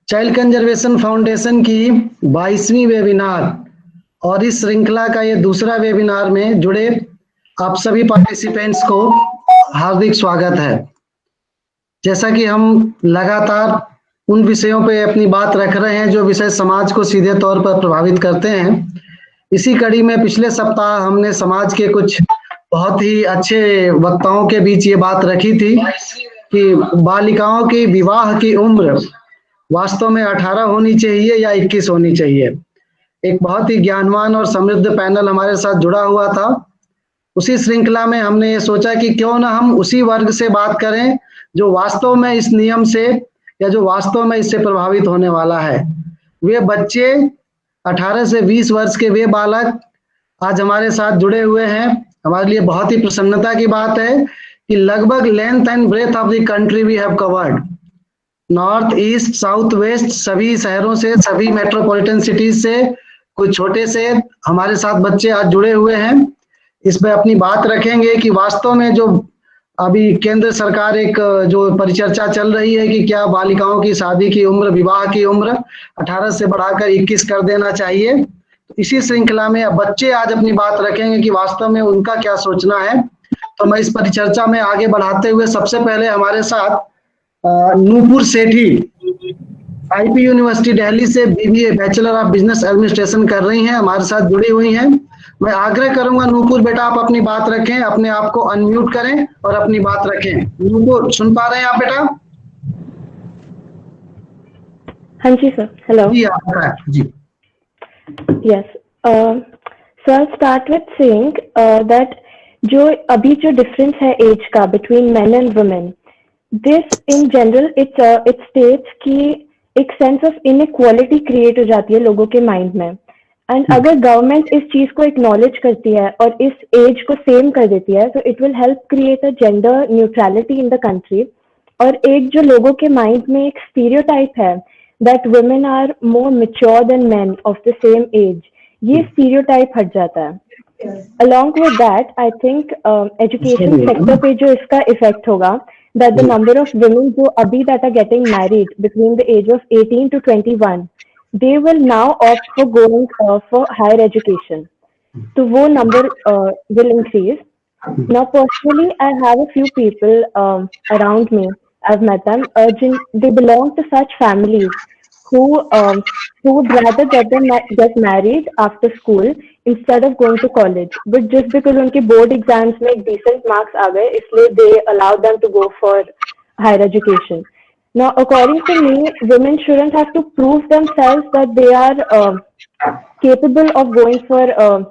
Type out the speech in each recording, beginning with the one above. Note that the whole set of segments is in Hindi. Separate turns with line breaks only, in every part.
चाइल्ड कंजर्वेशन फाउंडेशन की 22वीं वेबिनार और इस श्रृंखला का ये दूसरा वेबिनार में जुड़े आप सभी पार्टिसिपेंट्स को हार्दिक स्वागत है। जैसा कि हम लगातार उन विषयों पे अपनी बात रख रहे हैं जो विषय समाज को सीधे तौर पर प्रभावित करते हैं। इसी कड़ी में पिछले सप्ताह हमने समाज के कुछ बहुत ही अच्छे वक्ताओं के बीच ये बात रखी थी कि बालिकाओं की विवाह की उम्र वास्तव में 18 होनी चाहिए या 21 होनी चाहिए। एक बहुत ही ज्ञानवान और समृद्ध पैनल हमारे साथ जुड़ा हुआ था। उसी श्रृंखला में हमने ये सोचा कि क्यों ना हम उसी वर्ग से बात करें जो वास्तव में इस नियम से या जो वास्तव में इससे प्रभावित होने वाला है। वे बच्चे 18 से 20 वर्ष के वे बालक आज हमारे साथ जुड़े हुए हैं। हमारे लिए बहुत ही प्रसन्नता की बात है कि लगभग length and breadth of the country we have covered. North east south west सभी शहरों से, सभी मेट्रोपॉलिटन सिटीज से, कुछ छोटे से हमारे साथ बच्चे आज जुड़े हुए हैं। इस पे अपनी बात रखेंगे कि वास्तव में जो अभी केंद्र सरकार एक जो परिचर्चा चल रही है कि क्या बालिकाओं की शादी की उम्र, विवाह की उम्र 18 से बढ़ाकर 21 कर देना चाहिए। तो इसी श्रृंखला में बच्चे आज अपनी बात रखेंगे कि वास्तव में उनका क्या सोचना है। तो मैं इस परिचर्चा में आगे बढ़ाते हुए सबसे पहले हमारे साथ नूपुर सेठी आईपी यूनिवर्सिटी दिल्ली से BBA bachelor of business administration कर रही हैं, हमारे साथ जुड़ी हुई हैं। मैं आग्रह करूंगा नूपुर बेटा आप अपनी बात रखें, अपने आप को अनम्यूट करें और अपनी बात रखें। नूपुर सुन पा रहे हैं आप बेटा?
हाँ जी सर, हेलो
जी।
Yes, so I start with saying that जो अभी जो डिफरेंस है एज का between men and women, this in general it states कि एक सेंस ऑफ इनइक्वालिटी क्रिएट हो जाती है लोगों के माइंड में। एंड अगर गवर्नमेंट इस चीज को एक्नॉलेज करती है और इस एज को सेम कर देती है तो it will help create a gender neutrality in the country. और एक जो लोगों के माइंड में एक स्टीरियोटाइप है that women are more mature than men of the same age, ये स्टीरियोटाइप हट जाता है। Along with that, I think education sector पे जो इसका इफेक्ट होगा, that the number of women जो अभी that are getting married between the age of 18 to 21, they will now opt for going for higher education. So वो number will increase. Now personally, I have a few people around me. I've met them. They belong to such families who would rather get married after school instead of going to college. But just because उनके board exams में decent marks आ गए, इसलिए they allow them to go for higher education. Now, according to me, women shouldn't have to prove themselves that they are capable of going for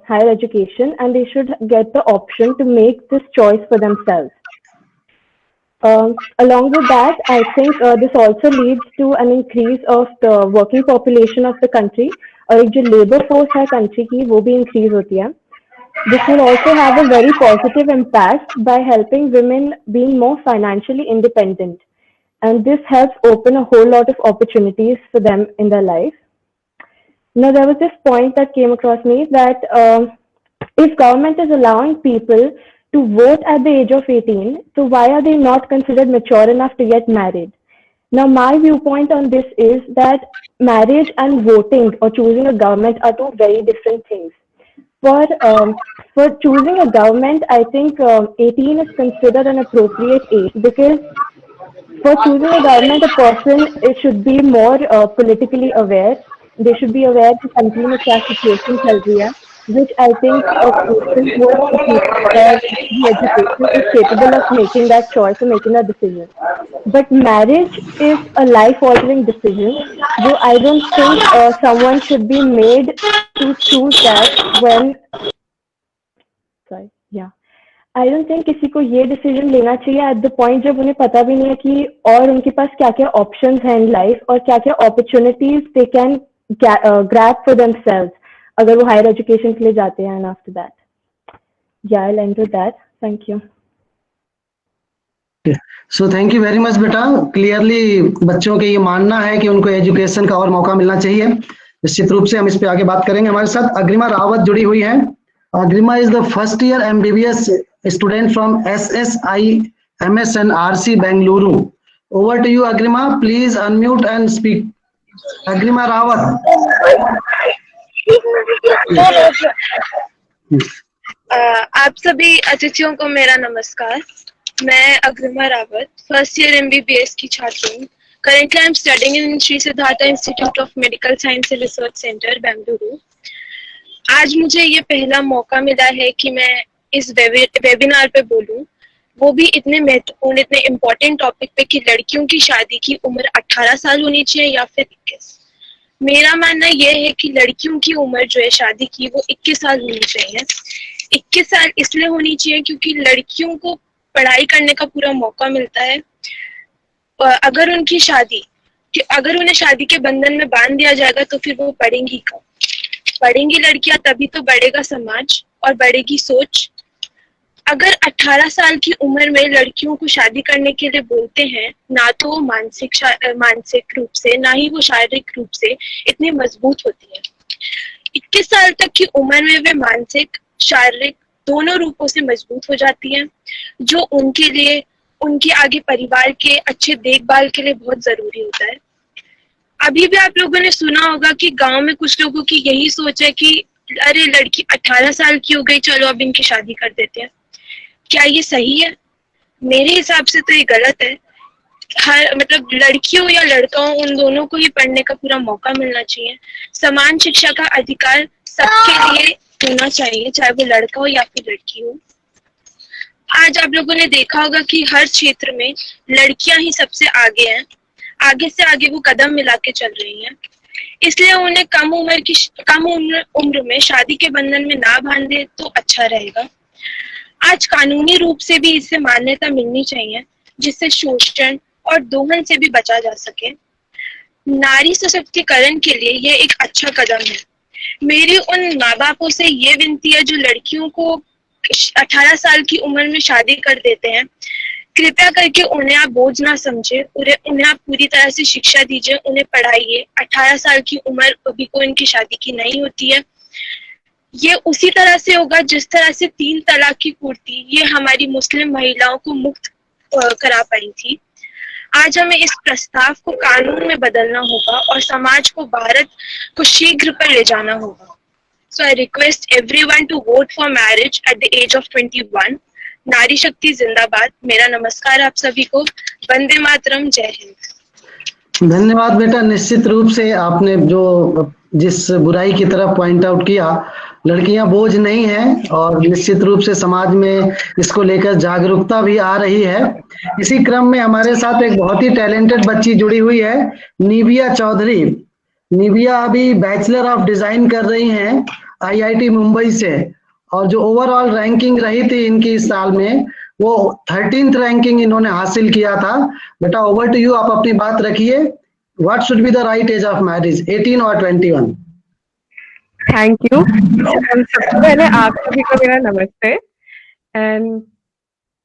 higher education, and they should get the option to make this choice for themselves. Along with that, I think this also leads to an increase of the working population of the country, और एक जो labor force है country की वो भी increase होती है. This will also have a very positive impact by helping women being more financially independent, and this helps open a whole lot of opportunities for them in their life. Now, there was this point that came across me that if government is allowing people to vote at the age of 18, so why are they not considered mature enough to get married? Now, my viewpoint on this is that marriage and voting or choosing a government are two very different things. For choosing a government, I think 18 is considered an appropriate age, because for choosing a government, a person should be more politically aware. They should be aware कि country में क्या situation चल रही है, which I think a person who has the education is capable of making that choice or making that decision. But marriage is a life-altering decision, so I don't think someone should be made to choose that when. Sorry, yeah. I don't think किसी को ये डिसीजन लेना चाहिए एट द पॉइंट जब उन्हें पता भी नहीं है कि और उनके पास क्या क्या ऑप्शंस हैं इन लाइफ और क्या क्या opportunities they can grab for themselves अगर वो हायर एजुकेशन के लिए जाते हैं. एंड आफ्टर दैट या I will and with that. Thank you.
So thank you very much बेटा. क्लियरली बच्चों के ये मानना है कि उनको एजुकेशन का और मौका मिलना चाहिए. निश्चित रूप से हम इस पे आगे बात करेंगे. हमारे साथ अग्रिमा रावत जुड़ी हुई है. Agrima is the first year MBBS student from SSIMS and RC Bengaluru. Over to you, Agrima. Please unmute and speak. Agrima Rawat.
आप सभी अतिथियों को मेरा नमस्कार। मैं Agrima Rawat, first year MBBS की छात्र हूँ। Currently, I'm studying in Sri Siddhartha Institute of Medical Science and Research Center, Bengaluru. आज मुझे ये पहला मौका मिला है कि मैं इस वेबिनार पे बोलूं, वो भी इतने महत्वपूर्ण, इतने इम्पोर्टेंट टॉपिक पे कि लड़कियों की शादी की उम्र 18 साल होनी चाहिए या फिर 21। मेरा मानना यह है कि लड़कियों की उम्र जो है शादी की वो 21 साल होनी चाहिए। 21 साल इसलिए होनी चाहिए क्योंकि लड़कियों को पढ़ाई करने का पूरा मौका मिलता है। अगर उन्हें शादी के बंधन में बांध दिया जाएगा तो फिर वो पढ़ेंगी कब? पढ़ेंगी लड़कियां तभी तो बढ़ेगा समाज और बढ़ेगी सोच। अगर 18 साल की उम्र में लड़कियों को शादी करने के लिए बोलते हैं, ना तो वो मानसिक रूप से, ना ही वो शारीरिक रूप से इतनी मजबूत होती है। 21 साल तक की उम्र में वे मानसिक, शारीरिक दोनों रूपों से मजबूत हो जाती हैं, जो उनके लिए, उनके आगे परिवार के अच्छे देखभाल के लिए बहुत जरूरी होता है। अभी भी आप लोगों ने सुना होगा कि गांव में कुछ लोगों की यही सोच है कि अरे लड़की 18 साल की हो गई, चलो अब इनकी शादी कर देते हैं। क्या ये सही है? मेरे हिसाब से तो ये गलत है। मतलब लड़कियों या लड़का हो, उन दोनों को ही पढ़ने का पूरा मौका मिलना चाहिए। समान शिक्षा का अधिकार सबके लिए होना चाहिए, चाहे वो लड़का हो या फिर लड़की हो। आज आप लोगों ने देखा होगा कि हर क्षेत्र में लड़कियां ही सबसे आगे हैं, आगे से आगे वो कदम मिला के चल रही हैं। इसलिए उन्हें कम उम्र में शादी के बंधन में ना बांधे तो अच्छा रहेगा। आज कानूनी रूप से भी इसे मान्यता मिलनी चाहिए, जिससे शोषण और दोहन से भी बचा जा सके। नारी सशक्तिकरण के लिए यह एक अच्छा कदम है। मेरी उन माँ बापों से ये विनती है जो लड़कियों को 18 साल की उम्र में शादी कर देते हैं, कृपया करके उन्हें आप बोझ ना समझे, उन्हें आप पूरी तरह से शिक्षा दीजिए, उन्हें पढ़ाइए। 18 साल की उम्र अभी कोई उनकी शादी की नहीं होती है। ये उसी तरह से होगा जिस तरह से 3 तलाक की कुर्ती ये हमारी मुस्लिम महिलाओं को मुक्त करा पाई थी। आज हमें इस प्रस्ताव को कानून में बदलना होगा और समाज को, भारत को शीघ्र पर ले जाना होगा। So I request everyone to vote for marriage at the age of 21. नारी शक्ति जिंदाबाद। मेरा नमस्कार आप सभी को। वंदे मातरम। जय हिंद।
धन्यवाद बेटा। निश्चित रूप से आपने जो जिस बुराई की तरफ पॉइंट आउट किया, लड़कियां बोझ नहीं हैं और निश्चित रूप से समाज में इसको लेकर जागरूकता भी आ रही है। इसी क्रम में हमारे साथ एक बहुत ही टैलेंटेड बच्ची जुड़ी हुई है, निविया चौधरी। निविया अभी बैचलर ऑफ डिजाइन कर रही हैं IIT मुंबई से, और जो ओवरऑल रैंकिंग रही थी इनकी इस साल में, वो 13th रैंकिंग इन्होंने हासिल किया था। बेटा ओवर टू यू, आप अपनी बात रखिए। What should be the right age of marriage, 18 और 21?
Thank you. सबसे पहले आप सभी को मेरा नमस्ते। एंड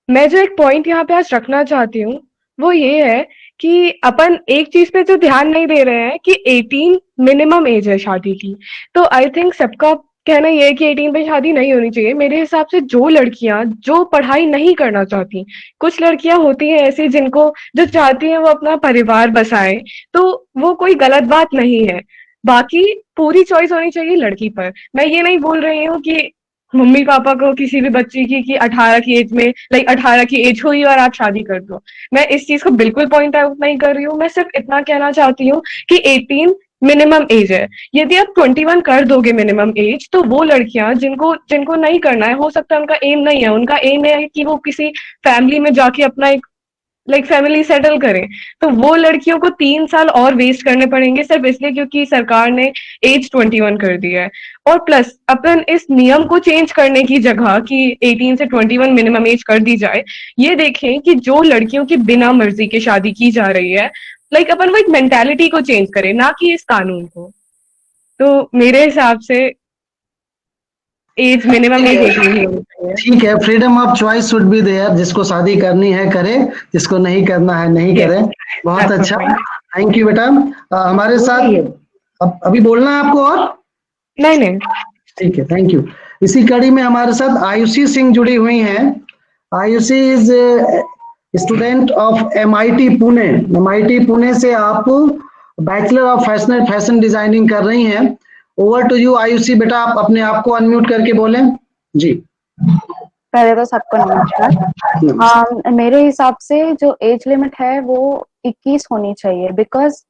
मैं जो एक पॉइंट यहाँ पे आज रखना चाहती हूँ वो ये है कि अपन एक चीज पे जो ध्यान नहीं दे रहे हैं कि 18 मिनिमम एज है शादी की। तो आई थिंक सबका कहना ये है कि 18 पे शादी नहीं होनी चाहिए। मेरे हिसाब से जो लड़कियां जो पढ़ाई नहीं करना चाहती, कुछ लड़कियां होती हैं ऐसी जिनको जो चाहती हैं वो अपना परिवार बसाएं, तो वो कोई गलत बात नहीं है। बाकी पूरी चॉइस होनी चाहिए लड़की पर। मैं ये नहीं बोल रही हूँ कि मम्मी पापा को किसी भी बच्ची की कि 18 की एज में 18 की एज हुई और आप शादी कर दो। मैं इस चीज को बिल्कुल पॉइंट आउट नहीं कर रही हूँ। मैं सिर्फ इतना कहना चाहती हूँ कि 18 मिनिमम एज है। यदि आप 21 कर दोगे मिनिमम एज, तो वो लड़कियां जिनको नहीं करना है, हो सकता है उनका एम नहीं है, उनका एम है कि वो किसी फैमिली में जाके अपना एक फैमिली सेटल करें, तो वो लड़कियों को 3 साल और वेस्ट करने पड़ेंगे सिर्फ इसलिए क्योंकि सरकार ने एज 21 कर दिया है। और प्लस अपन इस नियम को चेंज करने की जगह कि 18 से 21 मिनिमम एज कर दी जाए, ये देखें कि जो लड़कियों की बिना मर्जी के शादी की जा रही है, अपन वो एक मेंटालिटी को चेंज करें, ना कि इस कानून को। तो मेरे हिसाब से एज मिनिमम एज 18 होनी चाहिए।
ठीक है, freedom of choice should be there. जिसको शादी करनी है करे, जिसको नहीं करना है नहीं करे। बहुत अच्छा, थैंक यू बेटा। हमारे साथ अभी बोलना है आपको और? नहीं, ठीक है, थैंक यू। इसी कड़ी में हमारे साथ आयुषी सिंह जुड़ी हुई हैं। Ayushi is student of MIT Pune. MIT Pune से आप बैचलर ऑफ फैशन डिजाइनिंग कर रही हैं। ओवर टू यू आयुषी, बेटा आप अपने आप को अनम्यूट करके बोलें। जी।
पहले तो सबको नमस्कार। मेरे हिसाब से जो एज लिमिट है वो 21 होनी चाहिए, बिकॉज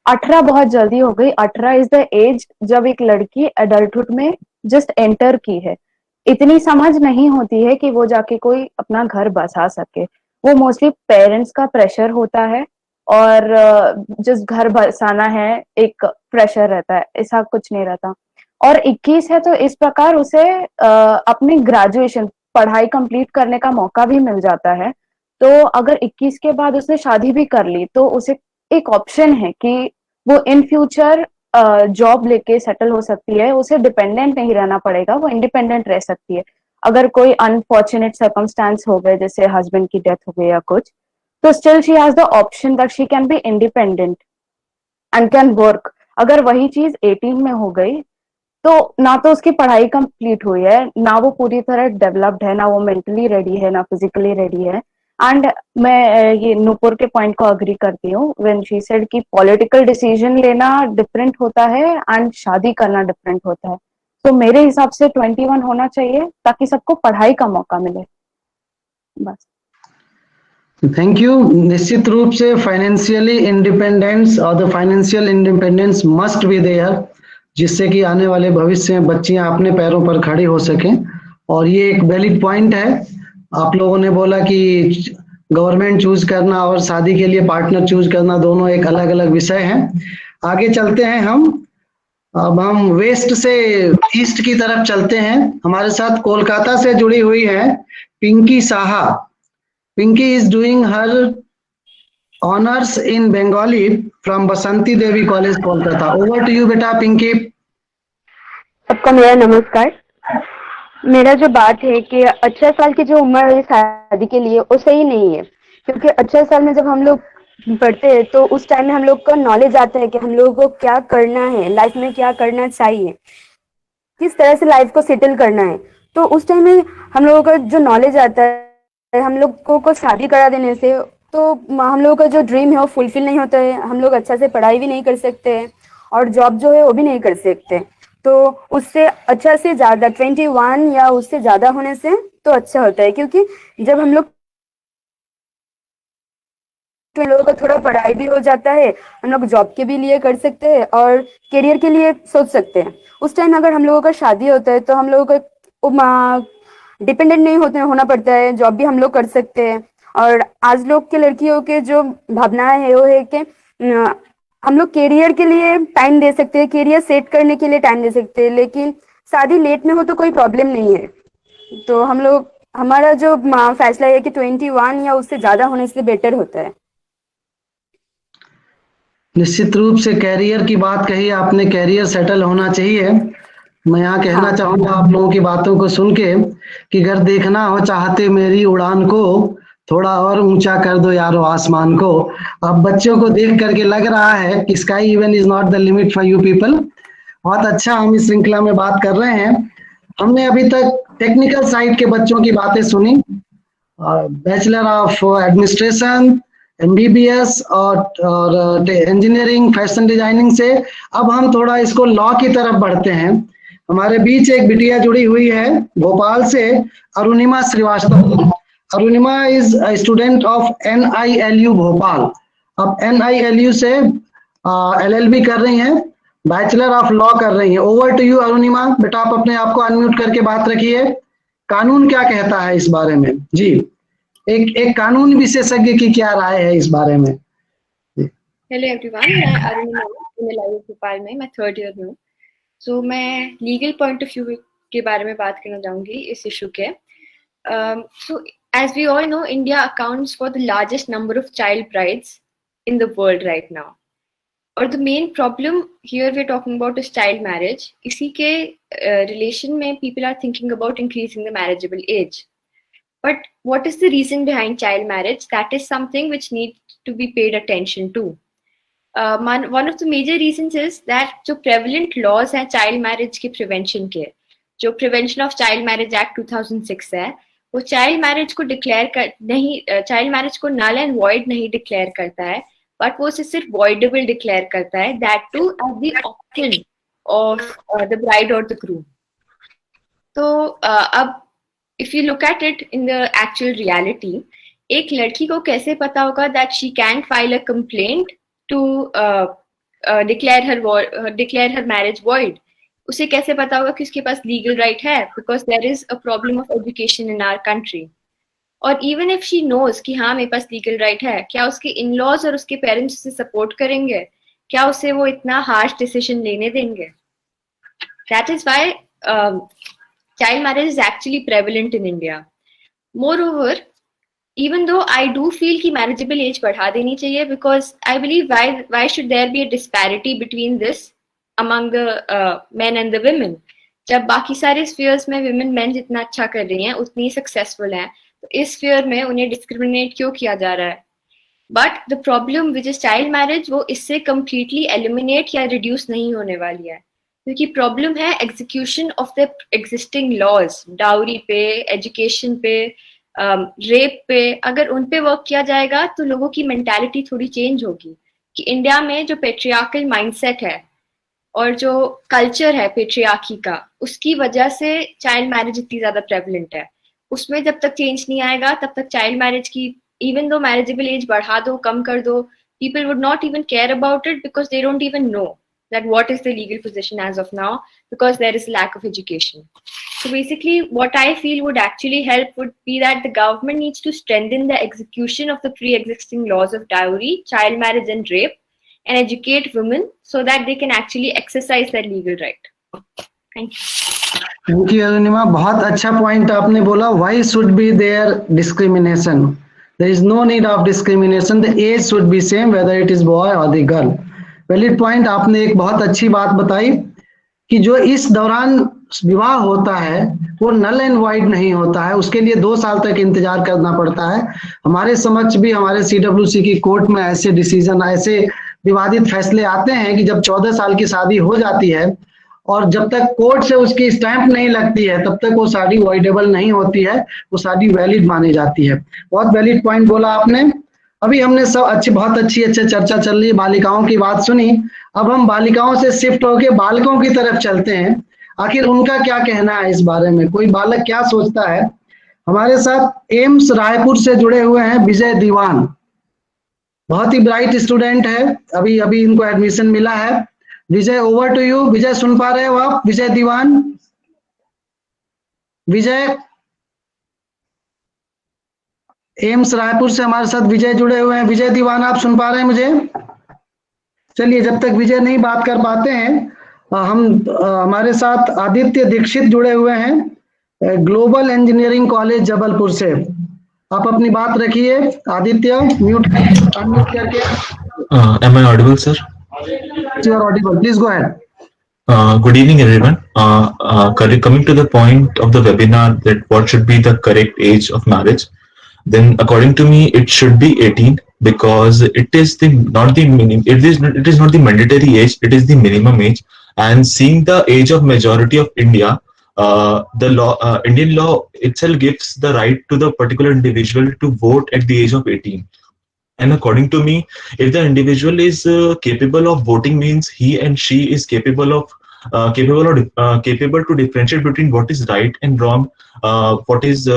18 बहुत जल्दी हो गई। 18 इज द एज जब एक लड़की एडल्टहुड में जस्ट एंटर की है। इतनी समझ नहीं होती है कि वो जाके कोई अपना घर बसा सके। वो मोस्टली पेरेंट्स का प्रेशर होता है, और जिस घर बसाना है एक प्रेशर रहता है, ऐसा कुछ नहीं रहता। और 21 है तो इस प्रकार उसे अपनी ग्रेजुएशन पढ़ाई कंप्लीट करने का मौका भी मिल जाता है। तो अगर 21 के बाद उसने शादी भी कर ली तो उसे एक ऑप्शन है कि वो इन फ्यूचर जॉब लेके सेटल हो सकती है। उसे डिपेंडेंट नहीं रहना पड़ेगा, वो इंडिपेंडेंट रह सकती है। अगर कोई अनफॉर्चुनेट सर्कमस्टांस हो गए, जैसे हस्बैंड की डेथ हो गई या कुछ, तो still she has the option that she can be independent and can work. अगर वही चीज 18 में हो गई तो ना तो उसकी पढ़ाई कंप्लीट हुई है, ना वो पूरी तरह डेवलप्ड है, ना वो मेंटली रेडी है, ना फिजिकली रेडी है। एंड मैं ये नूपुर के पॉइंट को अग्री करती हूँ व्हेन शी सेड कि पॉलिटिकल डिसीजन लेना डिफरेंट होता है एंड शादी करना डिफरेंट होता है। तो मेरे हिसाब से 21 होना चाहिए ताकि सबको पढ़ाई का मौका मिले, बस।
Thank you. निश्चित रूप से फाइनेंशियली इंडिपेंडेंस और the financial independence must be there, जिससे कि आने वाले भविष्य में बच्चियां अपने पैरों पर खड़ी हो सकें। और ये एक वैलिड पॉइंट है। आप लोगों ने बोला कि गवर्नमेंट चूज करना और शादी के लिए पार्टनर चूज करना दोनों एक अलग अलग विषय हैं। आगे चलते हैं हम। अब हम वेस्ट से ईस्ट की तरफ चलते हैं। हमारे साथ कोलकाता से जुड़ी हुई है Pinky Saha. Pinky is doing her honors in Bengali from Basanti Devi College, Kolkata. Over to you, beta Pinky.
सबको मेरा नमस्कार। मेरा जो बात है कि 18 साल की जो उम्र है शादी के लिए वो सही नहीं है, क्योंकि 18 साल में जब हम लोग पढ़ते हैं तो उस टाइम में हम लोग को नॉलेज आता है कि हम लोगों को क्या करना है, लाइफ में क्या करना चाहिए, किस तरह से लाइफ को सेटल करना है। तो उस टाइम में हम लोगों का जो नॉलेज आता है, हम लोगों को शादी करा देने से तो हम लोगों का जो ड्रीम है वो फुलफिल नहीं होता है। हम लोग अच्छा से पढ़ाई भी नहीं कर सकते हैं और जॉब जो है वो भी नहीं कर सकते। तो उससे अच्छा से ज़्यादा 21 या उससे ज़्यादा होने से तो अच्छा होता है, क्योंकि जब हम लोग तो लोगों का थोड़ा पढ़ाई भी हो जाता है, हम लोग जॉब के भी लिए कर सकते हैं और करियर के लिए सोच सकते हैं। उस टाइम अगर हम लोगों का शादी होता है तो हम लोगों को डिपेंडेंट नहीं होना पड़ता है, जॉब भी हम लोग कर सकते हैं। और आज लोग के लड़कियों के जो भावनाएं है वो है कि हम लोग करियर के लिए टाइम दे सकते हैं, करियर सेट करने के लिए टाइम दे सकते हैं, लेकिन शादी लेट में हो तो कोई प्रॉब्लम नहीं है। तो हमारा जो फैसला है कि 21 या उससे ज्यादा होने से बेटर होता है।
निश्चित रूप से कैरियर की बात कही आपने, कैरियर सेटल होना चाहिए। मैं यहाँ कहना चाहूंगा आप लोगों की बातों को सुन के कि अगर देखना हो चाहते मेरी उड़ान को, थोड़ा और ऊंचा कर दो यारो आसमान को। अब बच्चों को देख करके लग रहा है कि sky even is not the limit for you people. बहुत अच्छा, हम इस श्रृंखला में बात कर रहे हैं। हमने अभी तक टेक्निकल साइड के बच्चों की बातें सुनी, बैचलर ऑफ एडमिनिस्ट्रेशन, एमबीबीएस और इंजीनियरिंग, फैशन डिजाइनिंग से। अब हम थोड़ा इसको लॉ की तरफ बढ़ते हैं। हमारे बीच एक बिटिया जुड़ी हुई है भोपाल से, Arunima Shrivastava. Arunima is student of NILU Bhopal. अब NILU से LLB कर रही हैं, बैचलर ऑफ लॉ कर रही हैं। ओवर टू यू अरुणिमा, बेटा आप अपने आप को अनम्यूट करके बात रखिए। कानून क्या कहता है इस बारे में? जी, एक कानून विशेषज्ञ की क्या राय है इस बारे में?
हेलो एवरीवन, मैं अरुणिमा MLIU भोपाल में, मैं 3rd ईयर में हूँ। सो मैं लीगल पॉइंट ऑफ व्यू के बारे में बात करना चाहूँगी इस इशू के। So as we all know, India accounts for the largest number of child brides in the world right now. और the main problem here we are talking about is child marriage. इसी के रिलेशन में people are thinking about increasing the marriageable age. But what is the reason behind child marriage? That is something which needs to be paid attention to. One of the major reasons is that जो prevalent laws हैं child marriage के prevention के, जो Prevention of Child Marriage Act 2006 है, वो child marriage को declare child marriage को null and void नहीं declare करता है, बट वो उसे सिर्फ voidable डिक्लेयर करता है, that to at the option of the bride और द ग्रूम। तो अब if you look at it in the actual reality, एक लड़की को कैसे पता होगा that she can file a complaint to declare her marriage void? उसे कैसे पता होगा कि उसके पास लीगल राइट है? Because there is a problem of education in our country. और इवन इफ शी नोज कि हाँ मेरे पास लीगल राइट है, क्या उसके इन लॉज और उसके पेरेंट्स उसे सपोर्ट करेंगे? क्या उसे वो इतना हार्श डिसीजन लेने देंगे? That is why child marriage is actually prevalent in India. Moreover, even though I do feel कि marriageable age बढ़ा देनी चाहिए, because I believe why should there be a disparity between this among the men and the women? जब बाकी सारे spheres में women men जितना अच्छा कर रही हैं, उतनी successful हैं, तो इस sphere में उन्हें discriminate क्यों किया जा रहा है? But the problem which is child marriage, वो इससे completely eliminate या reduce नहीं होने वाली है, क्योंकि प्रॉब्लम है execution of the existing laws, dowry पे, एजुकेशन पे, रेप पे। अगर उन पे वर्क किया जाएगा तो लोगों की मेंटालिटी थोड़ी चेंज होगी कि इंडिया में जो पेट्रियार्कल माइंडसेट है और जो कल्चर है पेट्रियार्की का, उसकी वजह से चाइल्ड मैरिज इतनी ज्यादा प्रेवलेंट है। उसमें जब तक चेंज नहीं आएगा तब तक चाइल्ड मैरिज की, इवन दो मैरिजेबल एज बढ़ा दो, कम कर दो, people would not even care about it because they don't even know that what is the legal position as of now, because there is lack of education. So basically what I feel would actually help would be that the government needs to strengthen the execution of the pre-existing laws of dowry, child marriage and rape, and educate women so that they can actually exercise their legal right. Thank you.
Thank you Arunima, बहुत अच्छा पॉइंट आपने बोला। Why should be there discrimination? There is no need of discrimination, the age should be same whether it is boy और द गर्ल। Valid point. आपने एक बहुत अच्छी बात बताई कि जो इस दौरान विवाह होता है वो नल एंड वाइड नहीं होता है, उसके लिए 2 साल तक इंतजार करना पड़ता है। हमारे समक्ष भी हमारे CWC की कोर्ट में ऐसे डिसीजन, ऐसे विवादित फैसले आते हैं कि जब 14 साल की शादी हो जाती है और जब तक कोर्ट से उसकी स्टैंप नहीं लगती है तब तक वो शादी वॉइडेबल नहीं होती है, वो शादी वैलिड मानी जाती है। बहुत वैलिड पॉइंट बोला आपने। अभी हमने सब बहुत अच्छी चर्चा चल रही है, बालिकाओं की बात सुनी। अब हम बालिकाओं से शिफ्ट होके बालकों की तरफ चलते हैं। आखिर उनका क्या कहना है इस बारे में, कोई बालक क्या सोचता है? हमारे साथ एम्स रायपुर से जुड़े हुए हैं विजय दीवान, बहुत ही ब्राइट स्टूडेंट है, अभी अभी इनको एडमिशन मिला है। विजय, ओवर टू यू। विजय सुन पा रहे हो आप? विजय दीवान, विजय, एम्स रायपुर से हमारे साथ विजय जुड़े हुए हैं। विजय दीवान, आप सुन पा रहे हैं मुझे? चलिए, जब तक विजय नहीं बात कर पाते हैं, हमारे साथ आदित्य दीक्षित जुड़े हुए हैं ग्लोबल इंजीनियरिंग कॉलेज जबलपुर से। आप अपनी बात रखिए। आदित्य, म्यूट अनम्यूट करके।
Am I audible, sir?
You are audible. Please go ahead.
Good evening, everyone. Coming to the point of the webinar, that what should be the correct age of marriage, then according to me it should be 18, because it is not the mandatory age, it is the minimum age. And seeing the age of majority of India, Indian law itself gives the right to the particular individual to vote at the age of 18. And according to me, if the individual is capable of voting, means he and she is capable to differentiate between what is right and wrong, what is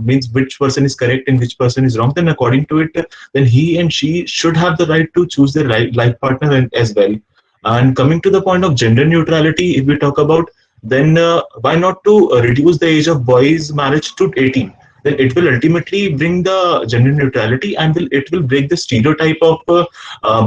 means which person is correct and which person is wrong. Then according to it, then he and she should have the right to choose their life partner as well. And coming to the point of gender neutrality, if we talk about, then why not to reduce the age of boys' marriage to 18? Then it will ultimately bring the gender neutrality and it will break the stereotype of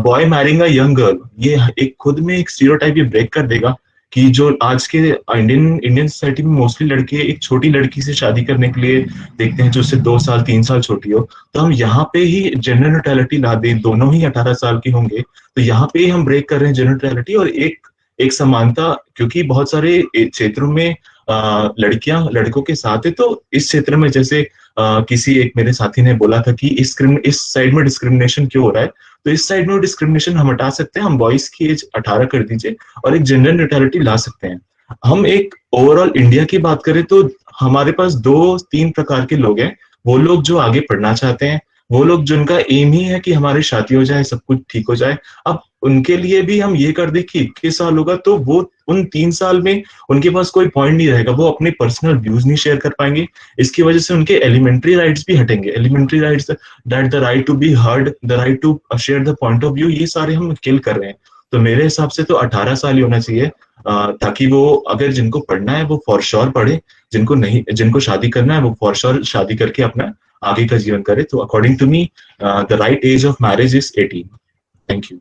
boy marrying a young girl. ये एक खुद में एक stereotype ये break कर देगा कि जो आज के इंडियन सोसाइटी में मोस्टली लड़के एक छोटी लड़की से शादी करने के लिए देखते हैं जो उससे 2 साल 3 साल छोटी हो। तो हम यहाँ पे ही जेंडर न्यूट्रलिटी ला दें, दोनों ही 18 साल के होंगे, तो यहाँ पे ही हम ब्रेक कर रहे हैं जेंडर न्यूट्रलिटी और एक समानता। क्योंकि बहुत सारे क्षेत्रों में लड़कियां लड़कों के साथ है, तो इस क्षेत्र में जैसे किसी एक मेरे साथी ने बोला था कि इस साइड में डिस्क्रिमिनेशन क्यों हो रहा है, तो इस साइड में डिस्क्रिमिनेशन हम हटा सकते हैं। हम बॉयज की एज 18 कर दीजिए और एक जेंडर न्यूट्रलिटी ला सकते हैं। हम एक ओवरऑल इंडिया की बात करें तो हमारे पास 2-3 प्रकार के लोग हैं। वो लोग जो आगे पढ़ना चाहते हैं, वो लोग जिनका एम ही है कि हमारी शादी हो जाए, सब कुछ ठीक हो जाए, अब उनके लिए भी हम ये कर दे कि 21 साल होगा तो वो उन 3 साल में उनके पास कोई पॉइंट नहीं रहेगा, वो अपने पर्सनल व्यूज नहीं शेयर कर पाएंगे। इसकी वजह से उनके एलिमेंट्री राइट्स भी हटेंगे। Elementary rights that the right to be heard, the right to share the point of view, ये सारे हम किल कर रहे हैं। तो मेरे हिसाब से तो 18 साल ही होना चाहिए, ताकि वो अगर जिनको पढ़ना है वो फॉर श्योर पढ़े, जिनको नहीं, जिनको शादी करना है वो फॉर श्योर शादी करके अपना आगे का जीवन करे। तो according to me the right age of marriage is 18। Thank you.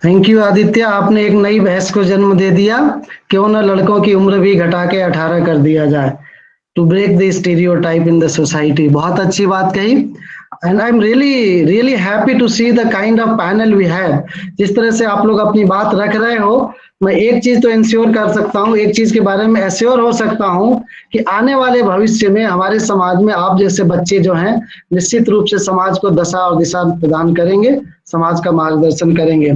Thank you Aditya, आपने एक नई बहस को जन्म दे दिया। क्यों ना लड़कों की उम्र भी घटा के 18 कर दिया जाए, to break the stereotype in the society. बहुत अच्छी बात कही। And I am really happy to see the kind of panel we have. जिस तरह से आप लोग अपनी बात रख रहे हो, मैं एक चीज तो इंश्योर कर सकता हूँ, एक चीज के बारे में एश्योर हो सकता हूँ कि आने वाले भविष्य में हमारे समाज में आप जैसे बच्चे जो हैं निश्चित रूप से समाज को दशा और दिशा प्रदान करेंगे, समाज का मार्गदर्शन करेंगे।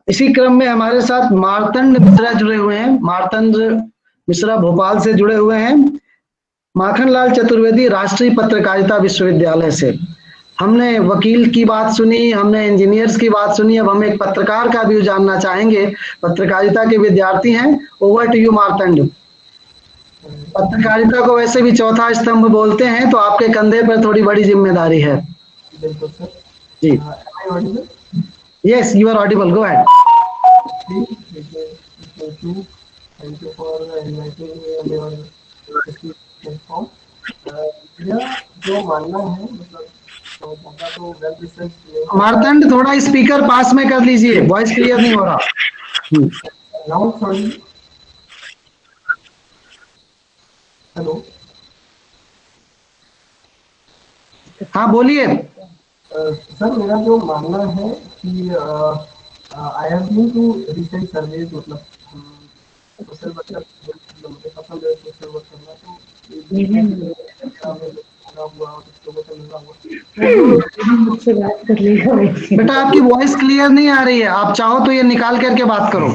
इसी क्रम में हमारे साथ मार्तंड मिश्रा जुड़े हुए हैं। मार्तंड मिश्रा भोपाल से जुड़े हुए हैं। माखनलाल चतुर्वेदी राष्ट्रीय पत्रकारिता विश्वविद्यालय से। हमने वकील की बात सुनी, हमने इंजीनियर्स की बात सुनी, अब हम एक पत्रकार का व्यू जानना चाहेंगे। पत्रकारिता के विद्यार्थी हैं। Over to you Martand. पत्रकारिता को वैसे भी चौथा स्तंभ बोलते हैं, तो आपके कंधे पर थोड़ी बड़ी जिम्मेदारी है।
बिल्कुल sir
ji, yes you are audible, go ahead.
Thank you for inviting me on your platform. मेरा जो मानना है, मतलब ज़्यादा तो वेल रिसर्च।
मार्तंड थोड़ा स्पीकर पास में कर लीजिए, वॉइस क्लियर नहीं हो रहा।
नाउ सॉरी, हेलो,
हाँ बोलिए।
सर मेरा जो मानना है कि I have been to recent surveys, मतलब सोशल वर्क मुझे पसंद है, सोशल वर्क करना। तो
बेटा आपकी वॉइस क्लियर नहीं आ रही है, आप चाहो तो ये निकाल करके बात करो।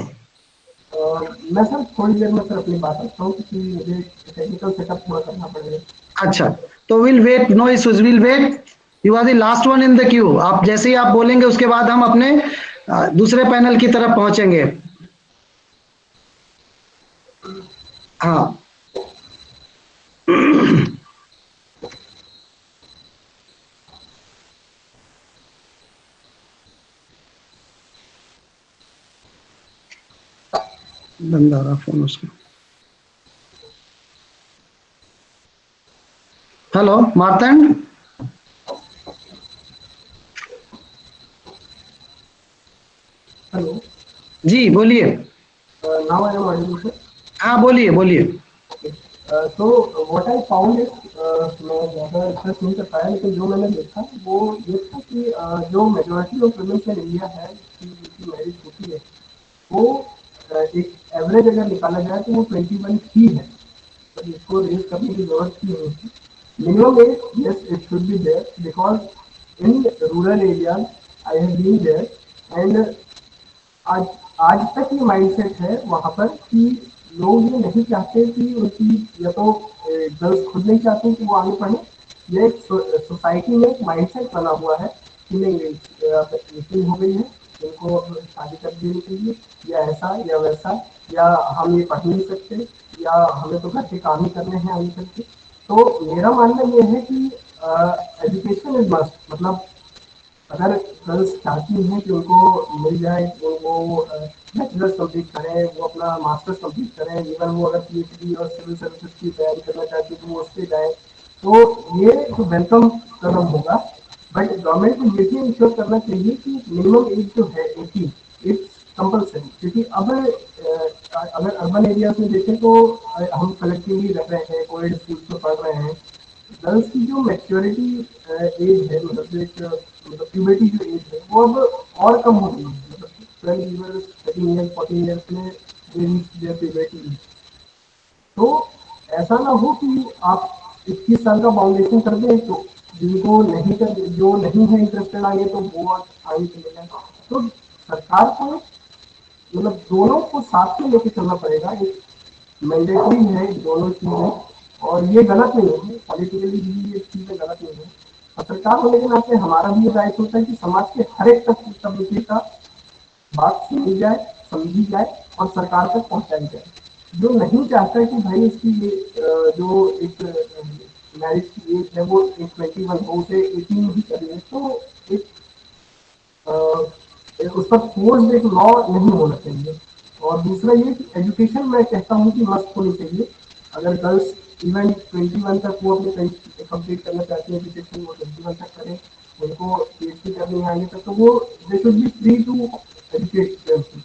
मैं सर थोड़ी देर में सर अपनी बात रखता हूँ, क्योंकि मुझे टेक्निकल सेटअप पूरा करना पड़ेगा।
अच्छा, तो will wait, no issues, will wait. You are the last one in the queue. आप जैसे ही आप बोलेंगे उसके बाद हम अपने दूसरे पैनल की तरफ पहुंचेंगे। हाँ बंद आ रहा फोन उसका। हेलो मार्तंड।
हेलो
जी बोलिए।
Now I am audible sir.
हाँ बोलिए बोलिए।
तो व्हाट आई फाउंड इज, मैं ज़्यादा रिसर्च नहीं कर पाया, लेकिन जो मैंने देखा वो ये था कि जो majority of womens in India है जिनकी मैरिज होती है, वो एक एवरेज अगर निकाला जाए तो वो 21 ही है। तो इसको रेज करने की जरूरत ही नहीं है। Minimum age, yes it should be there, because in rural areas I have been there and आज आज तक ये माइंडसेट है वहाँ पर कि लोग ये नहीं चाहते कि उनकी, या तो गर्ल्स खुद नहीं चाहते कि वो आगे बढ़े, या एक सोसाइटी में एक माइंडसेट बना हुआ है कि नहीं इतनी हो गई है, इनको शादी कर देनी चाहिए, या ऐसा या वैसा, या हम ये पढ़ नहीं सकते, या हमें तो घर के काम ही करने हैं आगे करके। तो मेरा मानना ये है कि एजुकेशन इज मस्ट, मतलब अगर गर्ल्स चाहती हैं कि उनको मिल जाए, वो बैचलर्स कंप्लीट करें, वो अपना मास्टर्स कंप्लीट करें, इवन वो अगर पीएचडी और सिविल सर्विसेज की तैयारी करना चाहती है तो वो उस पर जाए, तो ये तो वेलकम कदम होगा। बट गवर्नमेंट को ये भी इंश्योर करना चाहिए कि मिनिमम एज जो है 18 इट्स कंपल्सरी, क्योंकि अब अगर अर्बन एरियाज में देखें तो हम कलेक्टिवली रह रहे हैं, कोएड स्कूल्स में पढ़ रहे हैं, गर्ल्स की जो मैच्योरिटी एज है, मतलब एक मतलब प्यूबर्टी जो एज है वो अब और कम हो गई है, मतलब 12 ईयर्स 13 ईयर्स 14 ईयर्स में दे रीच देयर प्यूबर्टी। तो ऐसा ना हो कि आप 21 साल का फाउंडेशन कर दें, तो जिनको नहीं कर, जो नहीं है इंटरेस्टेड आगे, तो वो आगे चले जाए। तो सरकार को मतलब दोनों को साथ में लेके चलना पड़ेगा, एक मैंडेटरी है दोनों चीजें, और ये गलत नहीं है, पॉलिटिकली भी ये चीजें गलत नहीं है। और सरकार होने के नाते हमारा भी ये दायित्व होता है कि समाज के हर एक तबके का बात सुनी जाए, समझी जाए और सरकार तक पहुंचाई जाए। जो नहीं चाहता कि भाई इसकी जो एक मैरिज की एज है वो 21 हो, उसे 18 ही करिए, तो एक उस पर फोर्स एक लॉ नहीं होना चाहिए। और दूसरा ये कि एजुकेशन मैं कहता हूँ कि मस्ट होनी चाहिए। अगर गर्ल्स इवन 21 तक वो अपने कंप्लीट करना चाहती है एजुकेशन, वो 21 तक करें, उनको PhD करनी है आगे तक, तो वो they should be free to educate themselves.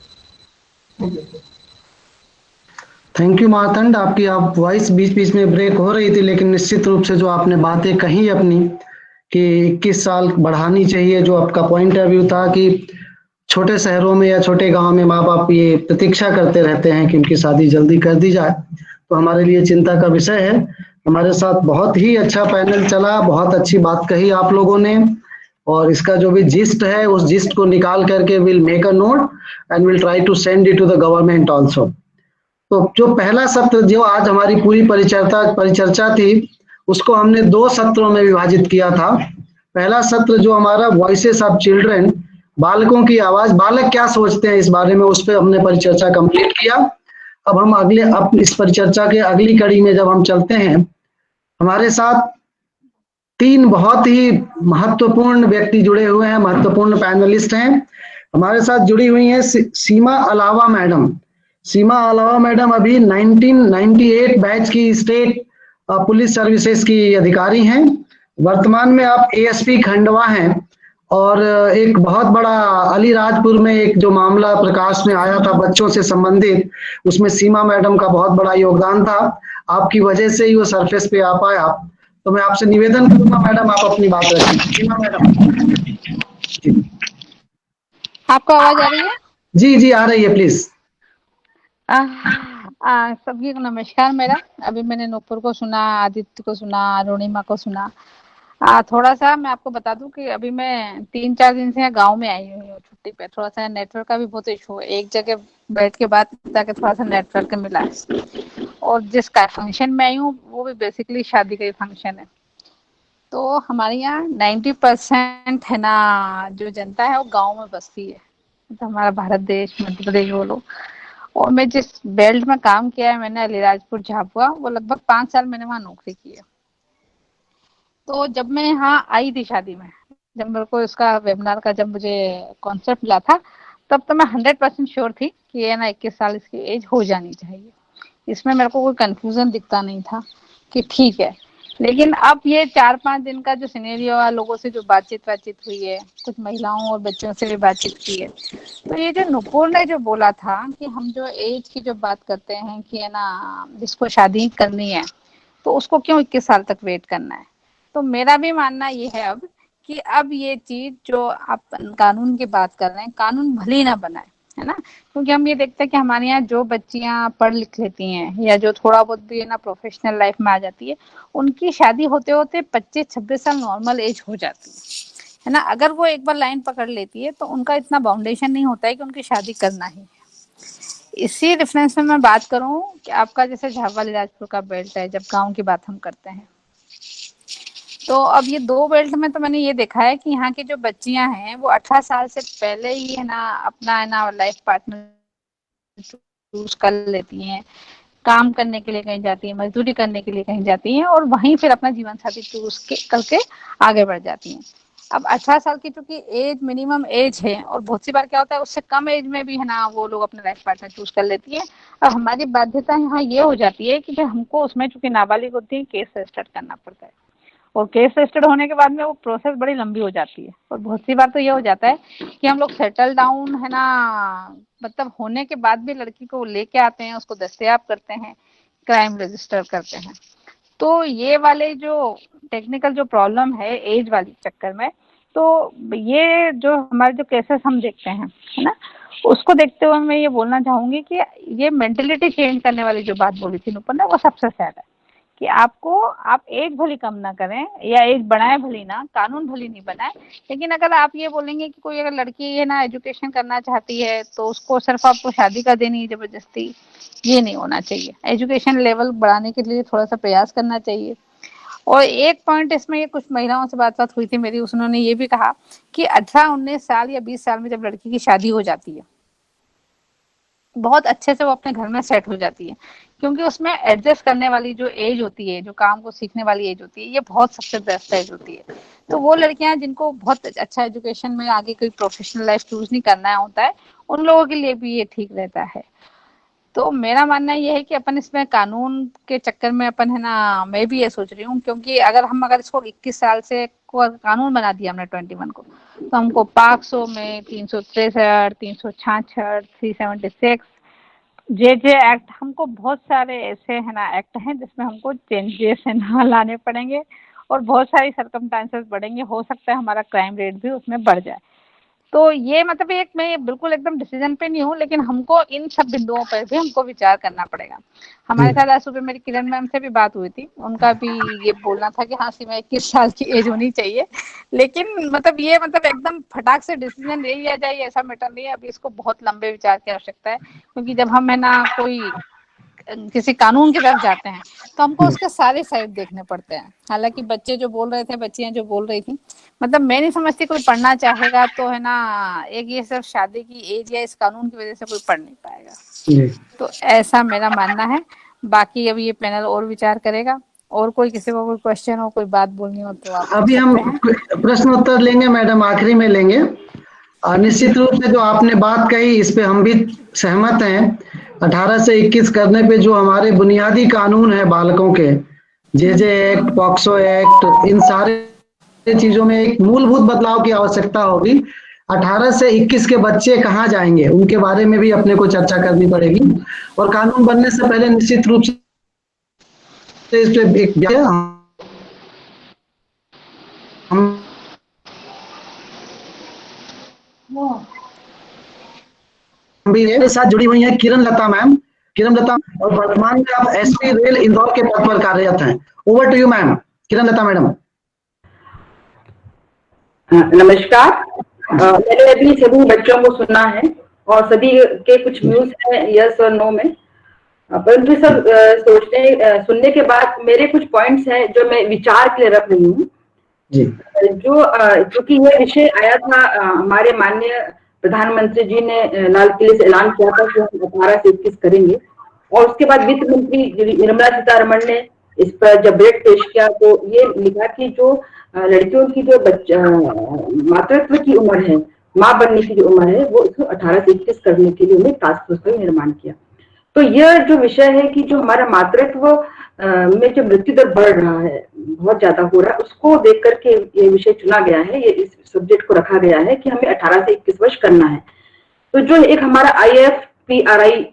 Thank you sir.
Thank you Martand, आपकी आप वॉइस बीच बीच में ब्रेक हो रही थी, लेकिन निश्चित रूप से जो आपने बातें कही अपनी कि 21 साल बढ़ानी चाहिए, जो आपका पॉइंट ऑफ व्यू था कि छोटे शहरों में या छोटे गांव में माँ बाप ये प्रतीक्षा करते रहते हैं कि उनकी शादी जल्दी कर दी जाए, तो हमारे लिए चिंता का विषय है। हमारे साथ बहुत ही अच्छा पैनल चला, बहुत अच्छी बात कही आप लोगों ने, और इसका जो भी जिस्ट है उस जिस्ट को निकाल करके will make a note and will try to send it to the government also. तो जो पहला सत्र जो आज हमारी पूरी परिचर्चा थी, उसको हमने 2 सत्रों में विभाजित किया था। पहला सत्र जो हमारा वॉइसेस ऑफ चिल्ड्रन, बालकों की आवाज, बालक क्या सोचते हैं इस बारे में, उस पर हमने परिचर्चा कंप्लीट किया। अब इस परिचर्चा के अगली कड़ी में जब हम चलते हैं, हमारे साथ 3 बहुत ही महत्वपूर्ण व्यक्ति जुड़े हुए हैं, महत्वपूर्ण पैनलिस्ट हैं। हमारे साथ जुड़ी हुई हैं सीमा अलावा मैडम। सीमा अलावा मैडम अभी 1998 बैच की स्टेट पुलिस सर्विसेज की अधिकारी हैं। वर्तमान में आप ASP खंडवा हैं, और एक बहुत बड़ा अलीराजपुर में एक जो मामला प्रकाश में आया था बच्चों से संबंधित, उसमें सीमा मैडम का बहुत बड़ा योगदान था। आपकी वजह से ही वो सरफेस पे आ पाया। तो मैं आपसे निवेदन करूंगा मैडम, आप अपनी बात रखें। सीमा मैडम जी।
आपको आवाज आ रही है?
जी जी आ रही है, प्लीज।
सभी को नमस्कार मेरा। अभी मैंने नूपुर को सुना, आदित्य को सुना, अरुणिमा को सुना। थोड़ा सा मैं आपको बता दूं कि अभी मैं 3-4 दिन से गांव में आई हुई हूँ छुट्टी पे। थोड़ा सा नेटवर्क का भी बहुत इशू है, एक जगह बैठ के बात जाके थोड़ा सा नेटवर्क मिला है। और जिसका फंक्शन में आई हूँ वो भी बेसिकली शादी का ही फंक्शन है। तो हमारे यहाँ 90% है ना जो जनता है वो गाँव में बसती है। तो हमारा भारत देश, मध्य प्रदेश बोलो। और मैं जिस बेल्ट में काम किया है मैंने, अलीराजपुर झाबुआ, वो लगभग 5 साल मैंने वहां नौकरी की है। तो जब मैं यहाँ आई थी शादी में, जब मेरे को इसका वेबिनार का जब मुझे कॉन्सेप्ट मिला था, तब तो मैं 100% श्योर थी कि ये ना 21 साल इसकी एज हो जानी चाहिए। इसमें मेरे को कोई कंफ्यूजन दिखता नहीं था कि ठीक है। लेकिन अब ये 4-5 दिन का जो सिनेरियो है, लोगों से जो बातचीत हुई है, कुछ महिलाओं और बच्चों से भी बातचीत की है, तो ये जो नुपुर ने जो बोला था कि हम जो एज की जो बात करते हैं कि है ना जिसको शादी करनी है तो उसको क्यों 21 साल तक वेट करना है। तो मेरा भी मानना ये है अब कि अब ये चीज जो आप कानून की बात कर रहे हैं, कानून भले ही ना बनाए, है ना। क्योंकि हम ये देखते हैं कि हमारे यहाँ जो बच्चियां पढ़ लिख लेती हैं या जो थोड़ा बहुत भी है ना प्रोफेशनल लाइफ में आ जाती है, उनकी शादी होते होते 25-26 साल नॉर्मल एज हो जाती है ना। अगर वो एक बार लाइन पकड़ लेती है तो उनका इतना बाउंडेशन नहीं होता है कि उनकी शादी करना ही है। इसी रेफरेंस में मैं बात करूं कि आपका जैसे झाबुआ अलीराजपुर का बेल्ट है, जब गांव की बात हम करते हैं, तो अब ये 2 बेल्ट में तो मैंने ये देखा है कि यहाँ की जो बच्चियां हैं वो 18 साल से पहले ही है ना अपना है ना लाइफ पार्टनर चूज कर लेती हैं, काम करने के लिए कहीं जाती है, मजदूरी करने के लिए कहीं जाती हैं, और वहीं फिर अपना जीवन साथी चूज करके आगे बढ़ जाती हैं। अब 18 साल की चूंकि एज मिनिमम एज है, और बहुत सी बार क्या होता है उससे कम एज में भी है ना वो लोग अपना लाइफ पार्टनर चूज कर लेती है। अब हमारी बाध्यता यहाँ ये हो जाती है कि हमको उसमें चूंकि नाबालिग होती है केस रजिस्टर करना पड़ता है, और केस रजिस्टर्ड होने के बाद में वो प्रोसेस बड़ी लंबी हो जाती है। और बहुत सी बार तो ये हो जाता है कि हम लोग सेटल डाउन है ना, मतलब होने के बाद भी लड़की को लेके आते हैं, उसको दस्तयाब करते हैं, क्राइम रजिस्टर करते हैं। तो ये वाले जो टेक्निकल जो प्रॉब्लम है एज वाली चक्कर में, तो ये जो हमारे जो केसेस हम देखते हैं है ना, उसको देखते हुए मैं ये बोलना चाहूंगी कि ये मेंटेलिटी चेंज करने वाली जो बात बोली थी नुपुर ने, वो सबसे सैड है कि आप एज भली कम ना करें या एज बढ़ाएं भली ना, कानून भली नहीं बनाए, लेकिन अगर आप ये बोलेंगे कि कोई अगर लड़की है ना एजुकेशन करना चाहती है तो उसको सिर्फ आपको शादी कर देनी है जबरदस्ती, ये नहीं होना चाहिए। एजुकेशन लेवल बढ़ाने के लिए थोड़ा सा प्रयास करना चाहिए। और एक पॉइंट इसमें, ये कुछ महिलाओं से बात हुई थी मेरी, उन्होंने ये भी कहा कि 18-19 साल या 20 साल में जब लड़की की शादी हो जाती है, बहुत अच्छे से वो अपने घर में सेट हो जाती है, क्योंकि उसमें एडजस्ट करने वाली जो एज होती है, जो काम को सीखने वाली एज होती है, ये बहुत सबसे बेस्ट एज होती है। तो वो लड़कियां जिनको बहुत अच्छा एजुकेशन में आगे कोई प्रोफेशनल लाइफ चूज नहीं करना होता है, उन लोगों के लिए भी ये ठीक रहता है। तो मेरा मानना ये है कि अपन इसमें कानून के चक्कर में अपन है ना, मैं भी ये सोच रही हूँ, क्योंकि अगर इसको 21 साल से को कानून बना दिया हमने 21 को, तो हमको पाक्सो में 363, 366, 376 जे एक्ट, हमको बहुत सारे ऐसे है ना एक्ट हैं जिसमें हमको चेंजेस है ना लाने पड़ेंगे, और बहुत सारी सर्कमस्टांसेस बढ़ेंगे, हो सकता है हमारा क्राइम रेट भी उसमें बढ़ जाए। तो ये मतलब एक, मैं बिल्कुल एकदम डिसीजन पे नहीं हूँ, लेकिन हमको इन सब बिंदुओं पर भी हमको विचार करना पड़ेगा। हमारे साथ आज सुबह मेरी किरण मैम से भी बात हुई थी, उनका भी ये बोलना था कि हाँ सीमा 21 साल की एज होनी चाहिए, लेकिन मतलब ये मतलब एकदम फटाक से डिसीजन ले लिया जाए ऐसा मैटर नहीं है, अभी इसको बहुत लंबे विचार की आवश्यकता है, क्योंकि जब हम है ना कोई किसी कानून की तरफ जाते हैं तो हमको उसके सारे साइड देखने पड़ते हैं। हालांकि बच्चे जो बोल रहे थे, बच्चियां जो बोल रही थी, मतलब मैं नहीं समझती कोई पढ़ना चाहेगा तो है ना, एक ये सिर्फ शादी की एज या इस कानून की वजह से कोई पढ़ नहीं पाएगा। तो ऐसा मेरा मानना है। बाकी अभी ये पैनल और विचार करेगा, और कोई किसी को कोई क्वेश्चन हो, कोई बात बोलनी हो तो आप
अभी हम प्रश्न उत्तर लेंगे मैडम, आखिरी में लेंगे। निश्चित रूप से जो आपने बात कही इस पे हम भी सहमत हैं। 18 से 21 करने पे जो हमारे बुनियादी कानून है बालकों के, जे एक्ट, पॉक्सो एक्ट, इन सारे चीजों में एक मूलभूत बदलाव की आवश्यकता होगी। 18 से 21 के बच्चे कहाँ जाएंगे, उनके बारे में भी अपने को चर्चा करनी पड़ेगी, और कानून बनने से पहले निश्चित रूप से इस पे एक भी मेरे साथ जुड़ी हुई है किरण लता मैम। किरण लता, और वर्तमान में आप एसपी रेल इंदौर के पद पर कार्यरत हैं। Over to you ma'am, Kiran Lata madam.
नमस्कार। मैंने अभी सभी बच्चों को सुना है और सभी के कुछ व्यूज हैं यस और नो में, परंतु सब सुनने के बाद मेरे कुछ पॉइंट्स हैं जो मैं विचार के लिए रख रही हूँ। क्योंकि यह विषय आया था, हमारे माननीय प्रधानमंत्री जी ने लाल किले से ऐलान किया था कि हम 18 से 21 करेंगे, और उसके बाद वित्त मंत्री निर्मला सीतारमण ने इस पर जब बजट पेश किया तो ये लिखा कि जो लड़कियों की जो मातृत्व की उम्र है, माँ बनने की जो उम्र है, वो इसको 18 से 21 करने के लिए उन्हें टास्क फोर्स का निर्माण किया। तो यह जो विषय है कि जो हमारा मातृत्व में जो मृत्यु दर बढ़ रहा है, बहुत ज्यादा हो रहा है, उसको देख करके ये विषय चुना गया है, ये इस सब्जेक्ट को रखा गया है कि हमें 18 से 21 वर्ष करना है। तो जो एक हमारा IFPRI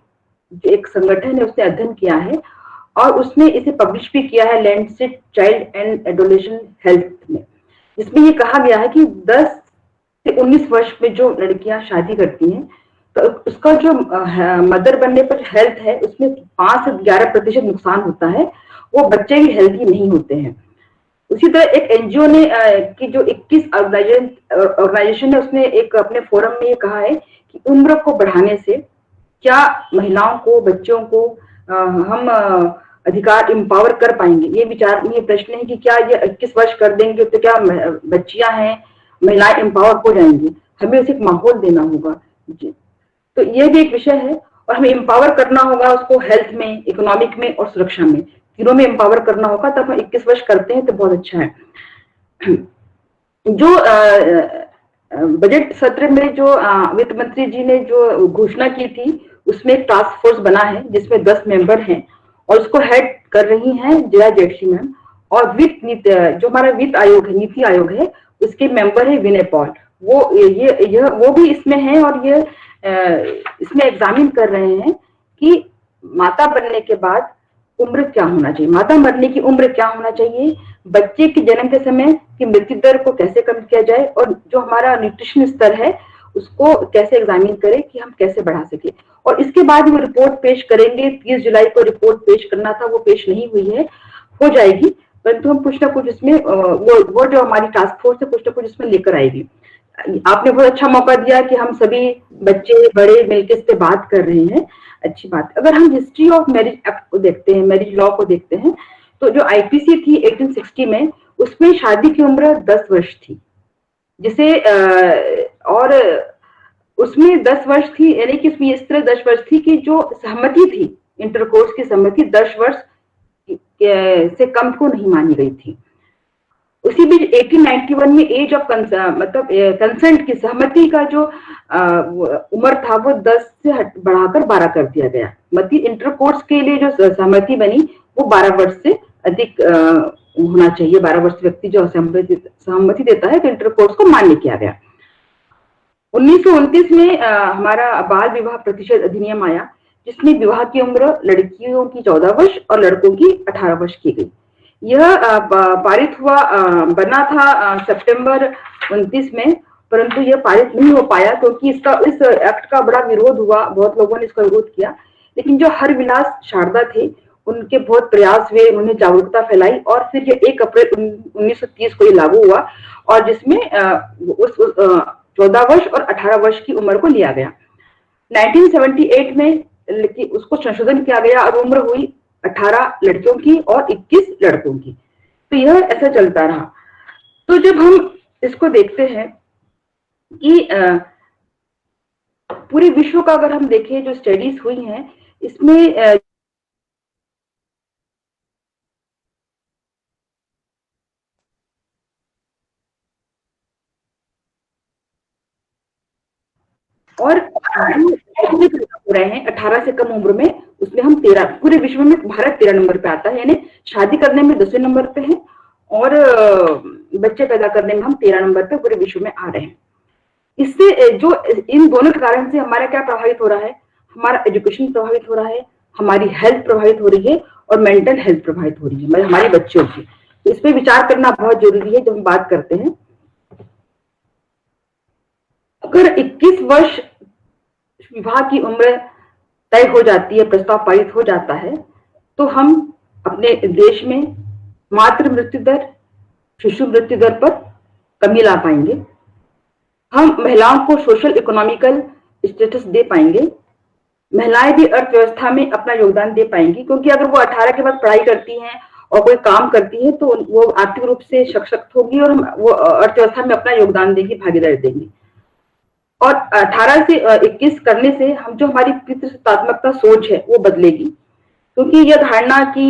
जो एक संगठन है उसने अध्ययन किया है और उसने इसे पब्लिश भी किया है Lancet child and adolescent health में, जिसमें ये कहा गया है कि 10 से 19 वर्ष में जो लड़कियां शादी करती हैं तो उसका जो मदर बनने पर हेल्थ है उसमें 5 से 11% नुकसान होता है, वो बच्चे भी हेल्थी नहीं होते हैं। उसी तरह एक NGO ने की जो 21 ऑर्गेनाइजेशन है, उसने एक अपने फोरम में ये कहा है कि उम्र को बढ़ाने से क्या महिलाओं को, बच्चों को हम अधिकार एम्पावर कर पाएंगे। ये प्रश्न है कि क्या ये 21 वर्ष कर देंगे तो क्या बच्चियां हैं, महिलाएं एम्पावर हो जाएंगी, हमें उसे एक माहौल देना होगा। तो ये भी एक विषय है, और हमें एम्पावर करना होगा उसको हेल्थ में, इकोनॉमिक में और सुरक्षा में, तीनों में एम्पावर करना होगा। तब हम 21 वर्ष करते हैं तो बहुत अच्छा है। जो बजट सत्र में जो वित्त मंत्री जी ने जो घोषणा की थी उसमें एक टास्क फोर्स बना है जिसमें 10 मेंबर हैं, और उसको हेड कर रही हैं जया जेटली मैम, और जो हमारा वित्त आयोग है, नीति आयोग है, उसके मेंबर है विनय पॉल। वो भी इसमें है, और ये इसमें एग्जामिन कर रहे हैं कि माता बनने के बाद उम्र क्या होना चाहिए, माता मरने की उम्र क्या होना चाहिए, बच्चे के जन्म के समय की मृत्यु दर को कैसे कम किया जाए, और जो हमारा न्यूट्रिशन स्तर है उसको कैसे एग्जामिन करें कि हम कैसे बढ़ा सके। और इसके बाद वो रिपोर्ट पेश करेंगे। 30 जुलाई को रिपोर्ट पेश करना था, वो पेश नहीं हुई है, हो जाएगी, परंतु हम कुछ ना कुछ इसमें वो जो हमारी टास्क फोर्स है कुछ ना कुछ इसमें लेकर आएगी। आपने बहुत अच्छा मौका दिया कि हम सभी बच्चे बड़े मिलकर इस पे बात कर रहे हैं, अच्छी बात। अगर हम हिस्ट्री ऑफ मैरिज एक्ट को देखते हैं, मैरिज लॉ को देखते हैं, तो जो आईपीसी थी 1860 में, उसमें शादी की उम्र 10 वर्ष थी, जिसे और उसमें 10 वर्ष थी, यानी कि उसमें इस तरह 10 वर्ष थी कि जो सहमति थी, इंटरकोर्स की सहमति 10 वर्ष से कम को नहीं मानी गई थी। उसी बीच 1891 में एज ऑफ मतलब कंसेंट की सहमति का जो उम्र था वो 10 से बढ़ाकर 12 कर दिया गया। मतलब इंटरकोर्स के लिए जो सहमति बनी वो 12 वर्ष से अधिक होना चाहिए। 12 वर्ष व्यक्ति जो सहमति देता है तो इंटरकोर्स को मान्य किया गया। 1929 में हमारा बाल विवाह प्रतिषेध अधिनियम आया, जिसमें विवाह की उम्र लड़कियों की 14 वर्ष और लड़कों की 18 वर्ष की गई। यह पारित हुआ बना था सितंबर 29 में, परंतु यह पारित नहीं हो पाया क्योंकि इस एक्ट का बड़ा विरोध हुआ, बहुत लोगों ने इसका विरोध किया। लेकिन जो हरविलास शारदा थे, उनके बहुत प्रयास हुए, उन्होंने जागरूकता फैलाई और फिर ये 1 अप्रैल 1930 को ये लागू हुआ, और जिसमें उस 14 वर्ष और 18 वर्ष की उम्र को लिया गया। 1978 में उसको संशोधन किया गया और उम्र हुई 18 लड़कियों की और 21 लड़कों की। तो यह ऐसा चलता रहा। तो जब हम इसको देखते हैं कि पूरे विश्व का अगर हम देखें, जो स्टडीज हुई हैं, इसमें और हो रहे हैं 18 से कम उम्र में, उसमें हम 13, पूरे विश्व में भारत 13 नंबर पे आता है, यानी शादी करने में 10वें नंबर पे है और बच्चे पैदा करने में हम 13 नंबर पे पूरे विश्व में आ रहे हैं। इससे जो इन दोनों के कारण से हमारा क्या प्रभावित हो रहा है, हमारा एजुकेशन प्रभावित हो रहा है, हमारी हेल्थ प्रभावित हो रही है और मेंटल हेल्थ प्रभावित हो रही है, मतलब हमारे बच्चों की। तो इस पे विचार करना बहुत जरूरी है जब हम बात करते हैं। अगर 21 वर्ष विवाह की उम्र तय हो जाती है, प्रस्ताव पारित हो जाता है, तो हम अपने देश में मातृ मृत्यु दर, शिशु मृत्यु दर पर कमी ला पाएंगे। हम महिलाओं को सोशल इकोनॉमिकल स्टेटस दे पाएंगे। महिलाएं भी अर्थव्यवस्था में अपना योगदान दे पाएंगी, क्योंकि अगर वो 18 के बाद पढ़ाई करती हैं और कोई काम करती है तो वो आर्थिक रूप से सशक्त होगी और वो अर्थव्यवस्था में अपना योगदान देगी, भागीदारी देंगी। और 18 से 21 करने से हम जो हमारी पितृसत्तात्मकता सोच है वो बदलेगी, क्योंकि यह धारणा कि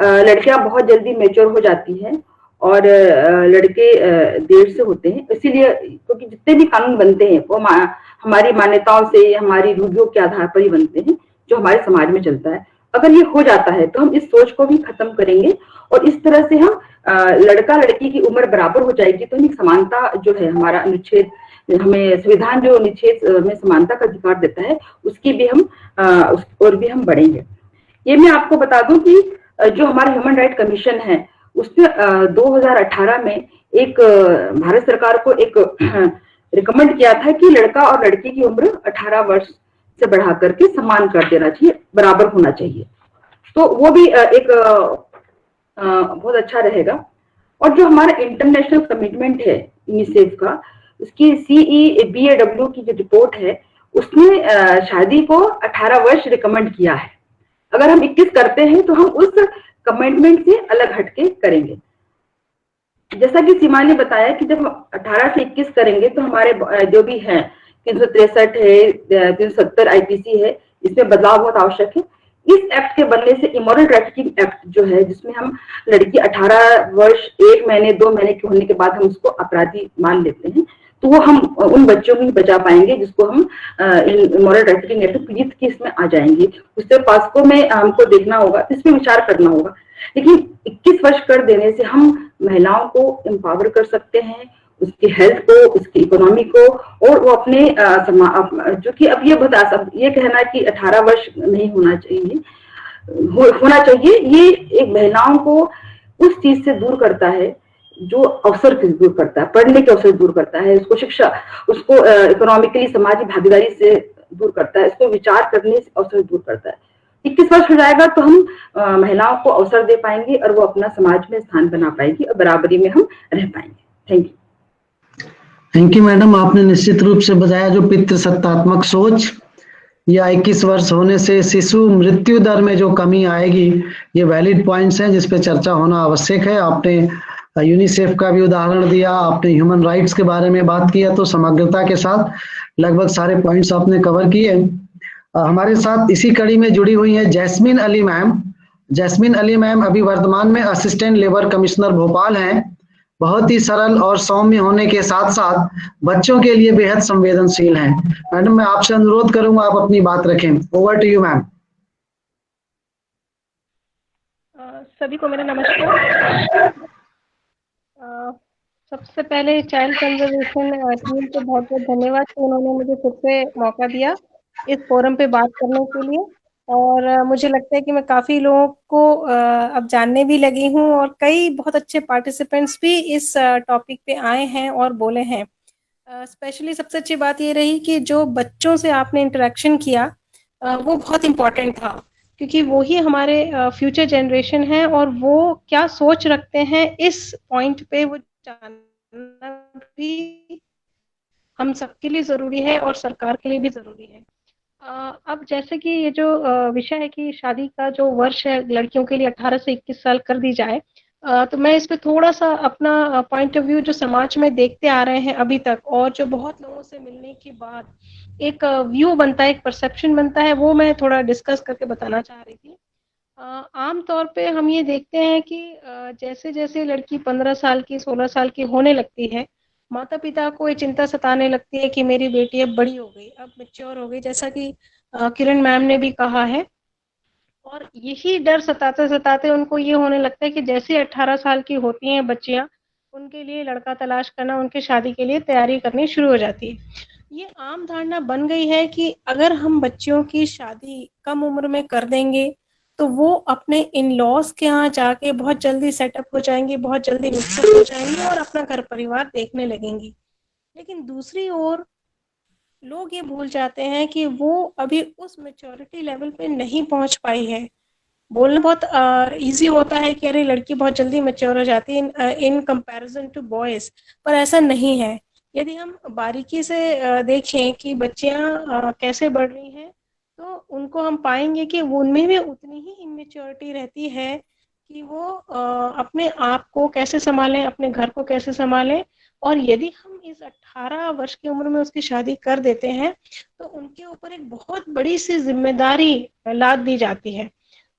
लड़कियां बहुत जल्दी मैच्योर हो जाती हैं और लड़के देर से होते हैं, इसीलिए क्योंकि जितने भी कानून बनते हैं वो हमारी मान्यताओं से, हमारी रूढ़ियों के आधार पर ही बनते हैं जो हमारे समाज में चलता है। अगर ये हो जाता है तो हम इस सोच को भी खत्म करेंगे और इस तरह से हम लड़का लड़की की उम्र बराबर हो जाएगी। तो एक समानता जो है, हमारा अनुच्छेद, हमें संविधान जो अनुच्छेद में समानता का अधिकार देता है, उसकी भी हम और भी हम बढ़ेंगे। ये मैं आपको बता दूं कि जो हमारा ह्यूमन राइट कमीशन है, उसने 2018 में एक भारत सरकार को एक रिकमेंड किया था कि लड़का और लड़की की उम्र 18 वर्ष से बढ़ा करके समान कर देना चाहिए, बराबर होना चाहिए। तो वो भी एक बहुत अच्छा रहेगा। और जो हमारा इंटरनेशनल कमिटमेंट है यूनिसेफ का, उसकी CEBAW की जो रिपोर्ट है, उसने शादी को 18 वर्ष रिकमेंड किया है। अगर हम 21 करते हैं तो हम उस कमिटमेंट से अलग हटके करेंगे। जैसा कि सीमा ने बताया कि जब 18 से 21 करेंगे तो हमारे जो भी हैं 363 है, 370 IPC है, इसमें बदलाव बहुत आवश्यक है। इस एक्ट के बनने से इमोरल ट्रैफिकिंग एक्ट जो है, जिसमें हम लड़की 18 वर्ष 1 महीने 2 महीने के होने के बाद हम उसको अपराधी मान लेते हैं, तो वो हम उन बच्चों को बचा पाएंगे जिसको हम इमोरल ट्रैफिकिंग एक्ट पीड़ित केस में आ जाएंगे। उससे पास्को में हमको देखना होगा, इस पे विचार करना होगा। लेकिन 21 वर्ष कर देने से हम महिलाओं को एम्पावर कर सकते हैं, उसकी हेल्थ को, उसकी इकोनॉमी को, और वो अपने जो कि अब ये कहना कि 18 वर्ष नहीं होना चाहिए, होना चाहिए, ये एक महिलाओं को उस चीज से दूर करता है जो अवसर से दूर करता है, पढ़ने के अवसर से दूर करता है, उसको शिक्षा, उसको इकोनॉमिकली सामाजिक भागीदारी से दूर करता है, इसको विचार करने से अवसर दूर करता है। 21 वर्ष हो जाएगा तो हम महिलाओं को अवसर दे पाएंगे और वो अपना समाज में स्थान बना पाएंगी और बराबरी में हम रह पाएंगे। Thank you.
Thank you madam, आपने निश्चित रूप से बताया जो पितृसत्तात्मक सोच या 21 वर्ष होने से शिशु मृत्यु दर में जो कमी आएगी, ये वैलिड पॉइंट्स हैं जिस पे चर्चा होना आवश्यक है। आपने यूनिसेफ का भी उदाहरण दिया, आपने ह्यूमन राइट्स के बारे में बात किया, तो समग्रता के साथ लगभग सारे पॉइंट्स आपने कवर किए। हमारे साथ इसी कड़ी में जुड़ी हुई है Jasmine Ali ma'am. Jasmine Ali ma'am अभी वर्तमान में असिस्टेंट लेबर कमिश्नर भोपाल हैं। बहुत ही सरल और सौम्य होने के साथ साथ बच्चों के लिए बेहद संवेदनशील हैं। मैडम, मैं आपसे अनुरोध करूंगा आप अपनी बात रखें। Over to you ma'am.
सभी को मेरा नमस्कार। सबसे पहले चाइल्ड कंजर्वेशन टीम को बहुत बहुत धन्यवाद कि उन्होंने मुझे फिर से मौका दिया इस फोरम पे बात करने के लिए। और मुझे लगता है कि मैं काफ़ी लोगों को अब जानने भी लगी हूँ और कई बहुत अच्छे पार्टिसिपेंट्स भी इस टॉपिक पे आए हैं और बोले हैं। स्पेशली सबसे अच्छी बात ये रही कि जो बच्चों से आपने इंटरेक्शन किया वो बहुत इम्पोर्टेंट था, क्योंकि वो ही हमारे फ्यूचर जनरेशन है और वो क्या सोच रखते हैं इस पॉइंट पे वो जानना भी हम सबके लिए ज़रूरी है और सरकार के लिए भी ज़रूरी है। अब जैसे कि ये जो विषय है कि शादी का जो वर्ष है लड़कियों के लिए 18 से 21 साल कर दी जाए, तो मैं इस पे थोड़ा सा अपना पॉइंट ऑफ व्यू जो समाज में देखते आ रहे हैं अभी तक और जो बहुत लोगों से मिलने के बाद एक व्यू बनता है, एक परसेप्शन बनता है, वो मैं थोड़ा डिस्कस करके बताना चाह रही थी। आम तौर पे हम ये देखते हैं कि जैसे जैसे लड़की 15 साल की 16 साल की होने लगती है, माता पिता को ये चिंता सताने लगती है कि मेरी बेटी अब बड़ी हो गई, अब मैच्योर हो गई, जैसा कि किरण मैम ने भी कहा है। और यही डर सताते सताते उनको ये होने लगता है कि जैसे 18 साल की होती हैं बच्चियां, उनके लिए लड़का तलाश करना, उनके शादी के लिए तैयारी करनी शुरू हो जाती है। ये आम धारणा बन गई है कि अगर हम बच्चियों की शादी कम उम्र में कर देंगे तो वो अपने इन लॉज के यहाँ जाके बहुत जल्दी सेटअप हो जाएंगी, बहुत जल्दी मिक्सअप हो जाएंगी और अपना घर परिवार देखने लगेंगी। लेकिन दूसरी ओर लोग ये भूल जाते हैं कि वो अभी उस मैच्योरिटी लेवल पे नहीं पहुंच पाई है। बोलना बहुत इजी होता है कि अरे लड़की बहुत जल्दी मैच्योर हो जाती है इन कंपैरिजन टू बॉयज, पर ऐसा नहीं है। यदि हम बारीकी से देखें कि बच्चियां कैसे बढ़ रही हैं, तो उनको हम पाएंगे कि उनमें भी उतनी ही इमेच्योरिटी रहती है कि वो अपने आप को कैसे संभालें, अपने घर को कैसे संभालें। और यदि हम इस 18 वर्ष की उम्र में उसकी शादी कर देते हैं तो उनके ऊपर एक बहुत बड़ी सी जिम्मेदारी लाद दी जाती है।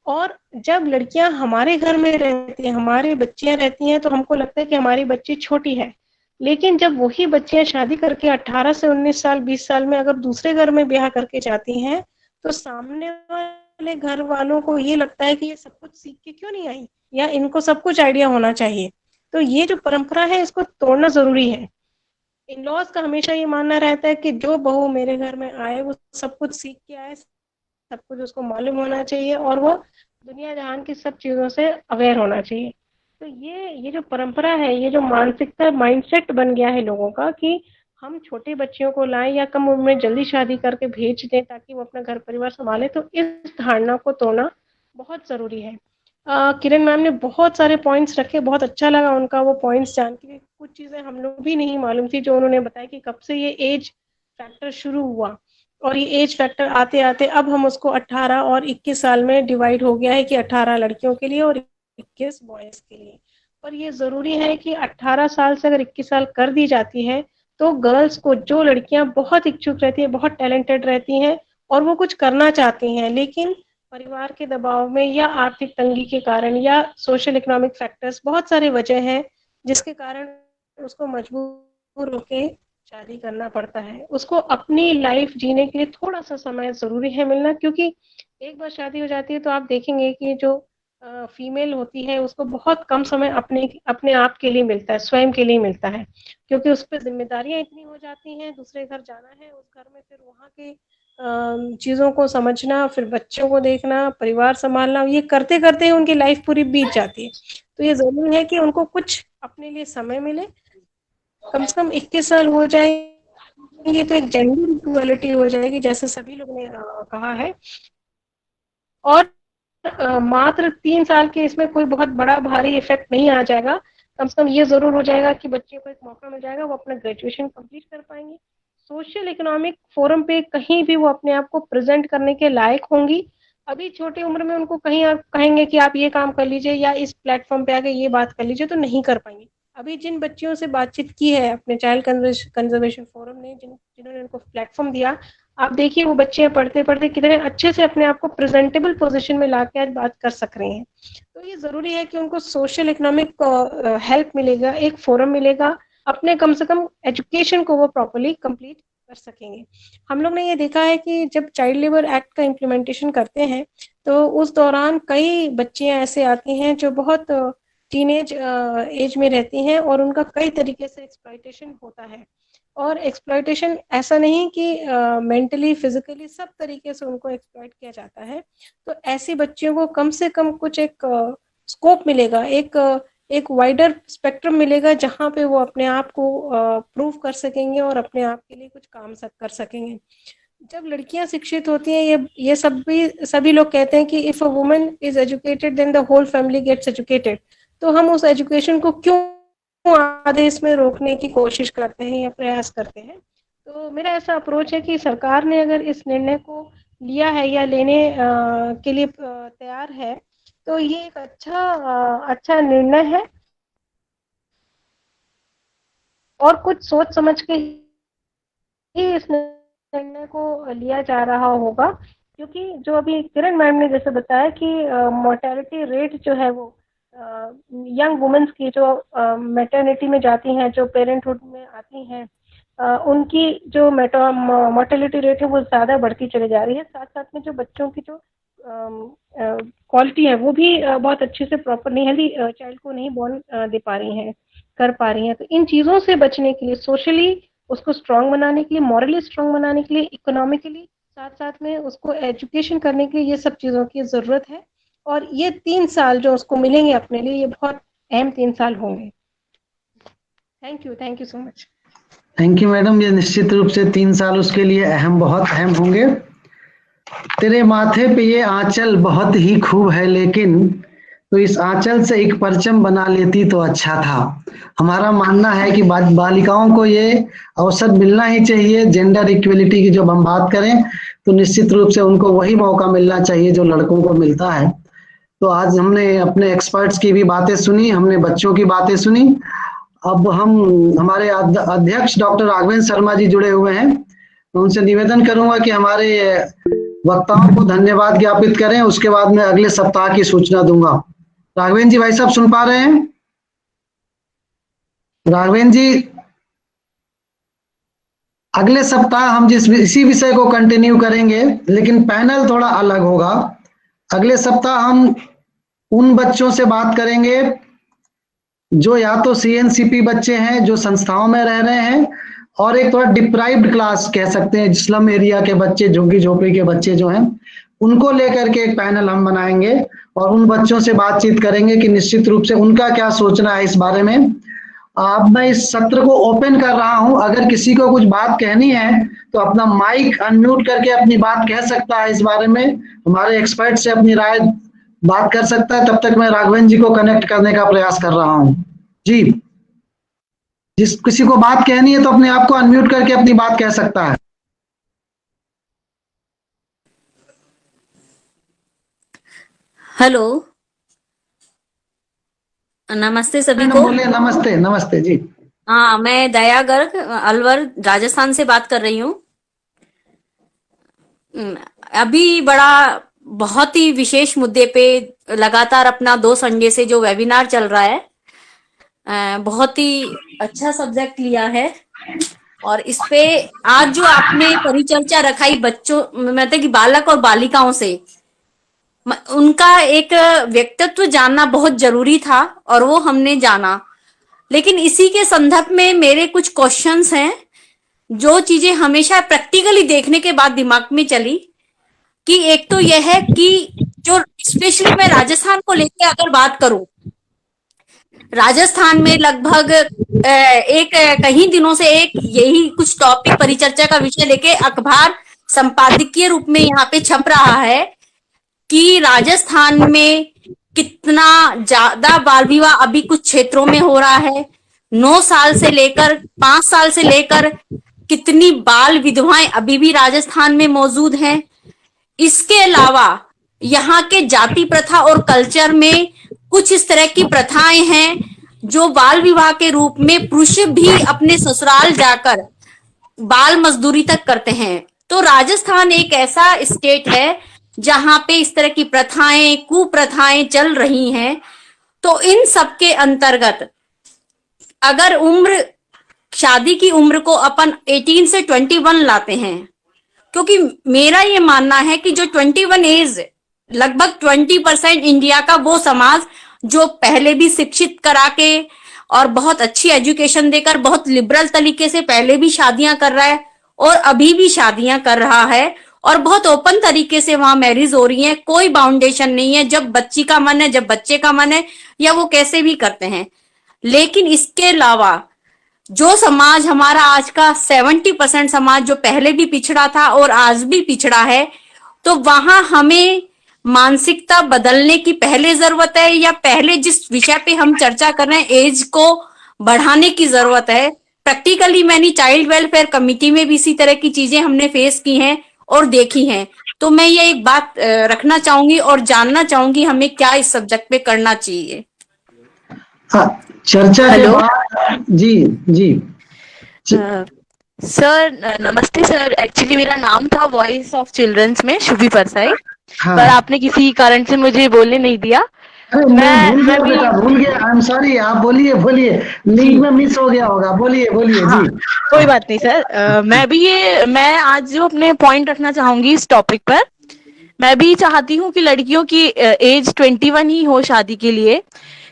और जब लड़कियां हमारे घर में रहती हैं, हमारी बच्चियां रहती हैं, तो हमको लगता है कि हमारी बच्ची छोटी है। लेकिन जब वही बच्चियां शादी करके 18 से 19 साल 20 साल में अगर दूसरे घर में ब्याह करके जाती हैं, तो सामने वाले घर वालों को ये लगता है कि ये सब कुछ सीख के क्यों नहीं आई, या इनको सब कुछ आइडिया होना चाहिए। तो ये जो परंपरा है इसको तोड़ना जरूरी है। इन लॉज का हमेशा ये मानना रहता है कि जो बहू मेरे घर में आए वो सब कुछ सीख के आए, सब कुछ उसको मालूम होना चाहिए और वो दुनिया जहान की सब चीजों से अवेयर होना चाहिए। तो ये जो परंपरा है, ये जो मानसिकता माइंडसेट बन गया है लोगों का कि हम छोटे बच्चियों को लाएं या कम उम्र में जल्दी शादी करके भेज दें ताकि वो अपना घर परिवार संभाले, तो इस धारणा को तोड़ना बहुत जरूरी है। किरण मैम ने बहुत सारे पॉइंट्स रखे, बहुत अच्छा लगा उनका वो पॉइंट्स जान के। कुछ चीजें हम लोग भी नहीं मालूम थी जो उन्होंने बताया कि कब से ये एज फैक्टर शुरू हुआ, और ये एज फैक्टर आते आते अब हम उसको 18 और 21 साल में डिवाइड हो गया है कि 18 लड़कियों के लिए और 21 बॉयज के लिए। पर ये जरूरी है कि 18 साल से अगर 21 साल कर दी जाती है तो गर्ल्स को, जो लड़कियां बहुत इच्छुक रहती है, बहुत टैलेंटेड रहती हैं और वो कुछ करना चाहती हैं, लेकिन परिवार के दबाव में या आर्थिक तंगी के कारण या सोशल इकोनॉमिक फैक्टर्स, बहुत सारे वजह हैं जिसके कारण उसको मजबूर होके शादी करना पड़ता है। उसको अपनी लाइफ जीने के लिए थोड़ा सा समय जरूरी है मिलना, क्योंकि एक बार शादी हो जाती है तो आप देखेंगे कि जो फीमेल होती है उसको बहुत कम समय अपने आप के लिए मिलता है, स्वयं के लिए मिलता है, क्योंकि उस पर जिम्मेदारियां इतनी हो जाती हैं, दूसरे घर जाना है, उस घर में फिर वहाँ के चीज़ों को समझना, फिर बच्चों को देखना, परिवार संभालना, ये करते करते उनकी लाइफ पूरी बीत जाती है। तो ये जरूरी है कि उनको कुछ अपने लिए समय मिले। कम से कम 21 साल हो जाएंगे तो एक जेंडर इक्वालिटी हो जाएगी, जैसे सभी लोग ने कहा है। और मात्र 3 साल के इसमें कोई बहुत बड़ा भारी इफेक्ट नहीं आ जाएगा। कम से कम ये जरूर हो जाएगा कि बच्चे को एक मौका मिल जाएगा, वो अपना ग्रेजुएशन कंप्लीट कर पाएंगे, सोशल इकोनॉमिक फोरम पे कहीं भी वो अपने आप को प्रेजेंट करने के लायक होंगी। अभी छोटी उम्र में उनको कहीं आप कहेंगे कि आप ये काम कर लीजिए या इस प्लेटफॉर्म पे आके ये बात कर लीजिए तो नहीं कर पाएंगे। अभी जिन बच्चियों से बातचीत की है अपने चाइल्ड कंजर्वेशन फोरम ने, जिन्होंने उनको प्लेटफॉर्म दिया, आप देखिए वो बच्चे पढ़ते पढ़ते कितने अच्छे से अपने आप को प्रेजेंटेबल पोजीशन में लाके आज बात कर सक रहे हैं। तो ये जरूरी है कि उनको सोशल इकोनॉमिक हेल्प मिलेगा, एक फोरम मिलेगा, अपने कम से कम एजुकेशन को वो प्रॉपर्ली कंप्लीट कर सकेंगे। हम लोग ने ये देखा है कि जब चाइल्ड लेबर एक्ट का इम्प्लीमेंटेशन करते हैं तो उस दौरान कई बच्चियां ऐसे आती हैं जो बहुत टीनेज एज में रहती हैं और उनका कई तरीके से एक्सप्लॉयटेशन होता है। और एक्सप्लॉयटेशन ऐसा नहीं कि मेंटली फिजिकली सब तरीके से उनको एक्सप्लॉयट किया जाता है। तो ऐसी बच्चियों को कम से कम कुछ एक स्कोप मिलेगा, एक वाइडर स्पेक्ट्रम मिलेगा जहां पे वो अपने आप को प्रूव कर सकेंगे और अपने आप के लिए कुछ काम कर सकेंगे। जब लड़कियां शिक्षित होती हैं, ये सभी लोग कहते हैं कि if a woman is educated then the whole family gets educated. तो हम उस एजुकेशन को क्यों आधे इसमें रोकने की कोशिश करते हैं या प्रयास करते हैं। तो मेरा ऐसा अप्रोच है कि सरकार ने अगर इस निर्णय को लिया है या लेने के लिए तैयार है तो ये एक अच्छा निर्णय है और कुछ सोच समझ के ही इस निर्णय को लिया जा रहा होगा। क्योंकि जो अभी किरण मैम ने जैसे बताया कि मोर्टेलिटी रेट जो है वो यंग वुमेन्स की जो मैटरनिटी में जाती हैं, जो पेरेंटहुड में आती हैं, उनकी जो मोर्टेलिटी रेट है वो ज़्यादा बढ़ती चली जा रही है। साथ साथ में जो बच्चों की जो क्वालिटी है वो भी बहुत अच्छे से प्रॉपर नहीं, हेल्दी चाइल्ड को नहीं बॉर्न दे पा रही हैं, कर पा रही हैं। तो इन चीज़ों से बचने के लिए, सोशली उसको स्ट्रांग बनाने के लिए, मॉरली स्ट्रांग बनाने के लिए, इकोनॉमिकली साथ साथ में उसको एजुकेशन करने के लिए ये सब चीज़ों की ज़रूरत है। और ये 3 साल जो उसको मिलेंगे अपने लिए, ये बहुत अहम 3 साल होंगे। Thank you so much.
Thank you madam. ये निश्चित रूप से 3 साल उसके लिए बहुत अहम होंगे। तेरे माथे पे ये आंचल बहुत ही खूब है, लेकिन तो इस आंचल से एक परचम बना लेती तो अच्छा था। हमारा मानना है कि बालिकाओं को ये अवसर मिलना ही चाहिए। जेंडर इक्वलिटी की जब हम बात करें तो निश्चित रूप से उनको वही मौका मिलना चाहिए जो लड़कों को मिलता है। तो आज हमने अपने एक्सपर्ट्स की भी बातें सुनी, हमने बच्चों की बातें सुनी। अब हमारे अध्यक्ष डॉक्टर राघवेंद्र शर्मा जी जुड़े हुए हैं। मैं उनसे निवेदन करूंगा कि हमारे वक्ताओं को धन्यवाद ज्ञापित करें, उसके बाद मैं अगले सप्ताह की सूचना दूंगा। राघवेंद्र जी, भाई साहब सुन पा रहे हैं? राघवेंद्र जी, अगले सप्ताह हम इसी विषय को कंटिन्यू करेंगे, लेकिन पैनल थोड़ा अलग होगा। अगले सप्ताह हम उन बच्चों से बात करेंगे जो या तो CNCP बच्चे हैं, जो संस्थाओं में रह रहे हैं, और एक थोड़ा डिप्राइव्ड क्लास कह सकते हैं, स्लम एरिया के बच्चे, झुग्गी झोपड़ी के बच्चे जो हैं, उनको लेकर के एक पैनल हम बनाएंगे और उन बच्चों से बातचीत करेंगे कि निश्चित रूप से उनका क्या सोचना है इस बारे में। अब मैं इस सत्र को ओपन कर रहा हूं। अगर किसी को कुछ बात कहनी है तो अपना माइक अनम्यूट करके अपनी बात कह सकता है। इस बारे में हमारे एक्सपर्ट से अपनी राय बात कर सकता है। तब तक मैं राघवेंद्र जी को कनेक्ट करने का प्रयास कर रहा हूं। जी, जिस किसी को बात कहनी है तो अपने आप को अनम्यूट करके अपनी बात कह सकता है।
हेलो, नमस्ते सभी को।
बोले नमस्ते। नमस्ते जी।
हाँ, मैं दया गर्ग अलवर राजस्थान से बात कर रही हूँ। अभी बहुत ही विशेष मुद्दे पे लगातार अपना 2 संडे से जो वेबिनार चल रहा है, बहुत ही अच्छा सब्जेक्ट लिया है। और इस पे आज जो आपने परिचर्चा रखाई बच्चों, मतलब कि बालक और बालिकाओं से, उनका एक व्यक्तित्व जानना बहुत जरूरी था और वो हमने जाना। लेकिन इसी के संदर्भ में मेरे कुछ क्वेश्चंस हैं, जो चीजें हमेशा प्रैक्टिकली देखने के बाद दिमाग में चली। कि एक तो यह है कि जो स्पेशली मैं राजस्थान को लेकर अगर बात करूं, राजस्थान में लगभग कहीं दिनों से एक यही कुछ टॉपिक परिचर्चा का विषय लेके अखबार संपादकीय रूप में यहाँ पे छप रहा है कि राजस्थान में कितना ज्यादा बाल विवाह अभी कुछ क्षेत्रों में हो रहा है। 9 साल से लेकर 5 साल से लेकर कितनी बाल विधवाएं अभी भी राजस्थान में मौजूद हैं। इसके अलावा यहाँ के जाति प्रथा और कल्चर में कुछ इस तरह की प्रथाएं हैं जो बाल विवाह के रूप में पुरुष भी अपने ससुराल जाकर बाल मजदूरी तक करते हैं। तो राजस्थान एक ऐसा स्टेट है जहां पे इस तरह की प्रथाएं, कुप्रथाएं चल रही हैं। तो इन सब के अंतर्गत अगर उम्र, शादी की उम्र को अपन 18 से 21 लाते हैं, क्योंकि मेरा ये मानना है कि जो 21 एज, लगभग 20% इंडिया का वो समाज जो पहले भी शिक्षित करा के और बहुत अच्छी एजुकेशन देकर बहुत लिबरल तरीके से पहले भी शादियां कर रहा है और अभी भी शादियां कर रहा है और बहुत ओपन तरीके से वहां मैरिज हो रही है। कोई बाउंडेशन नहीं है, जब बच्ची का मन है, जब बच्चे का मन है, या वो कैसे भी करते हैं। लेकिन इसके अलावा जो समाज हमारा आज का 70% समाज जो पहले भी पिछड़ा था और आज भी पिछड़ा है, तो वहां हमें मानसिकता बदलने की पहले जरूरत है, या पहले जिस विषय पे हम चर्चा कर रहे हैं एज को बढ़ाने की जरूरत है। प्रैक्टिकली मैंने चाइल्ड वेलफेयर कमेटी में भी इसी तरह की चीजें हमने फेस की हैं और देखी हैं। तो मैं ये एक बात रखना चाहूंगी और जानना चाहूंगी हमें क्या इस सब्जेक्ट पे करना चाहिए।
हाँ, चर्चा के बाद जी जी
सर नमस्ते सर, एक्चुअली मेरा नाम था वॉइस ऑफ चिल्ड्रंस में शुभी परसाई।
हाँ।
पर आपने किसी कारण से मुझे बोलने नहीं दिया।
अरे मैं भूल गया, आई एम सॉरी। आप बोलिए लिंक में मिस हो गया होगा, बोलिए
हाँ,
जी।
कोई बात नहीं सर। मैं आज जो अपने पॉइंट रखना चाहूंगी इस टॉपिक पर, मैं भी चाहती हूँ कि लड़कियों की एज 21 ही हो शादी के लिए,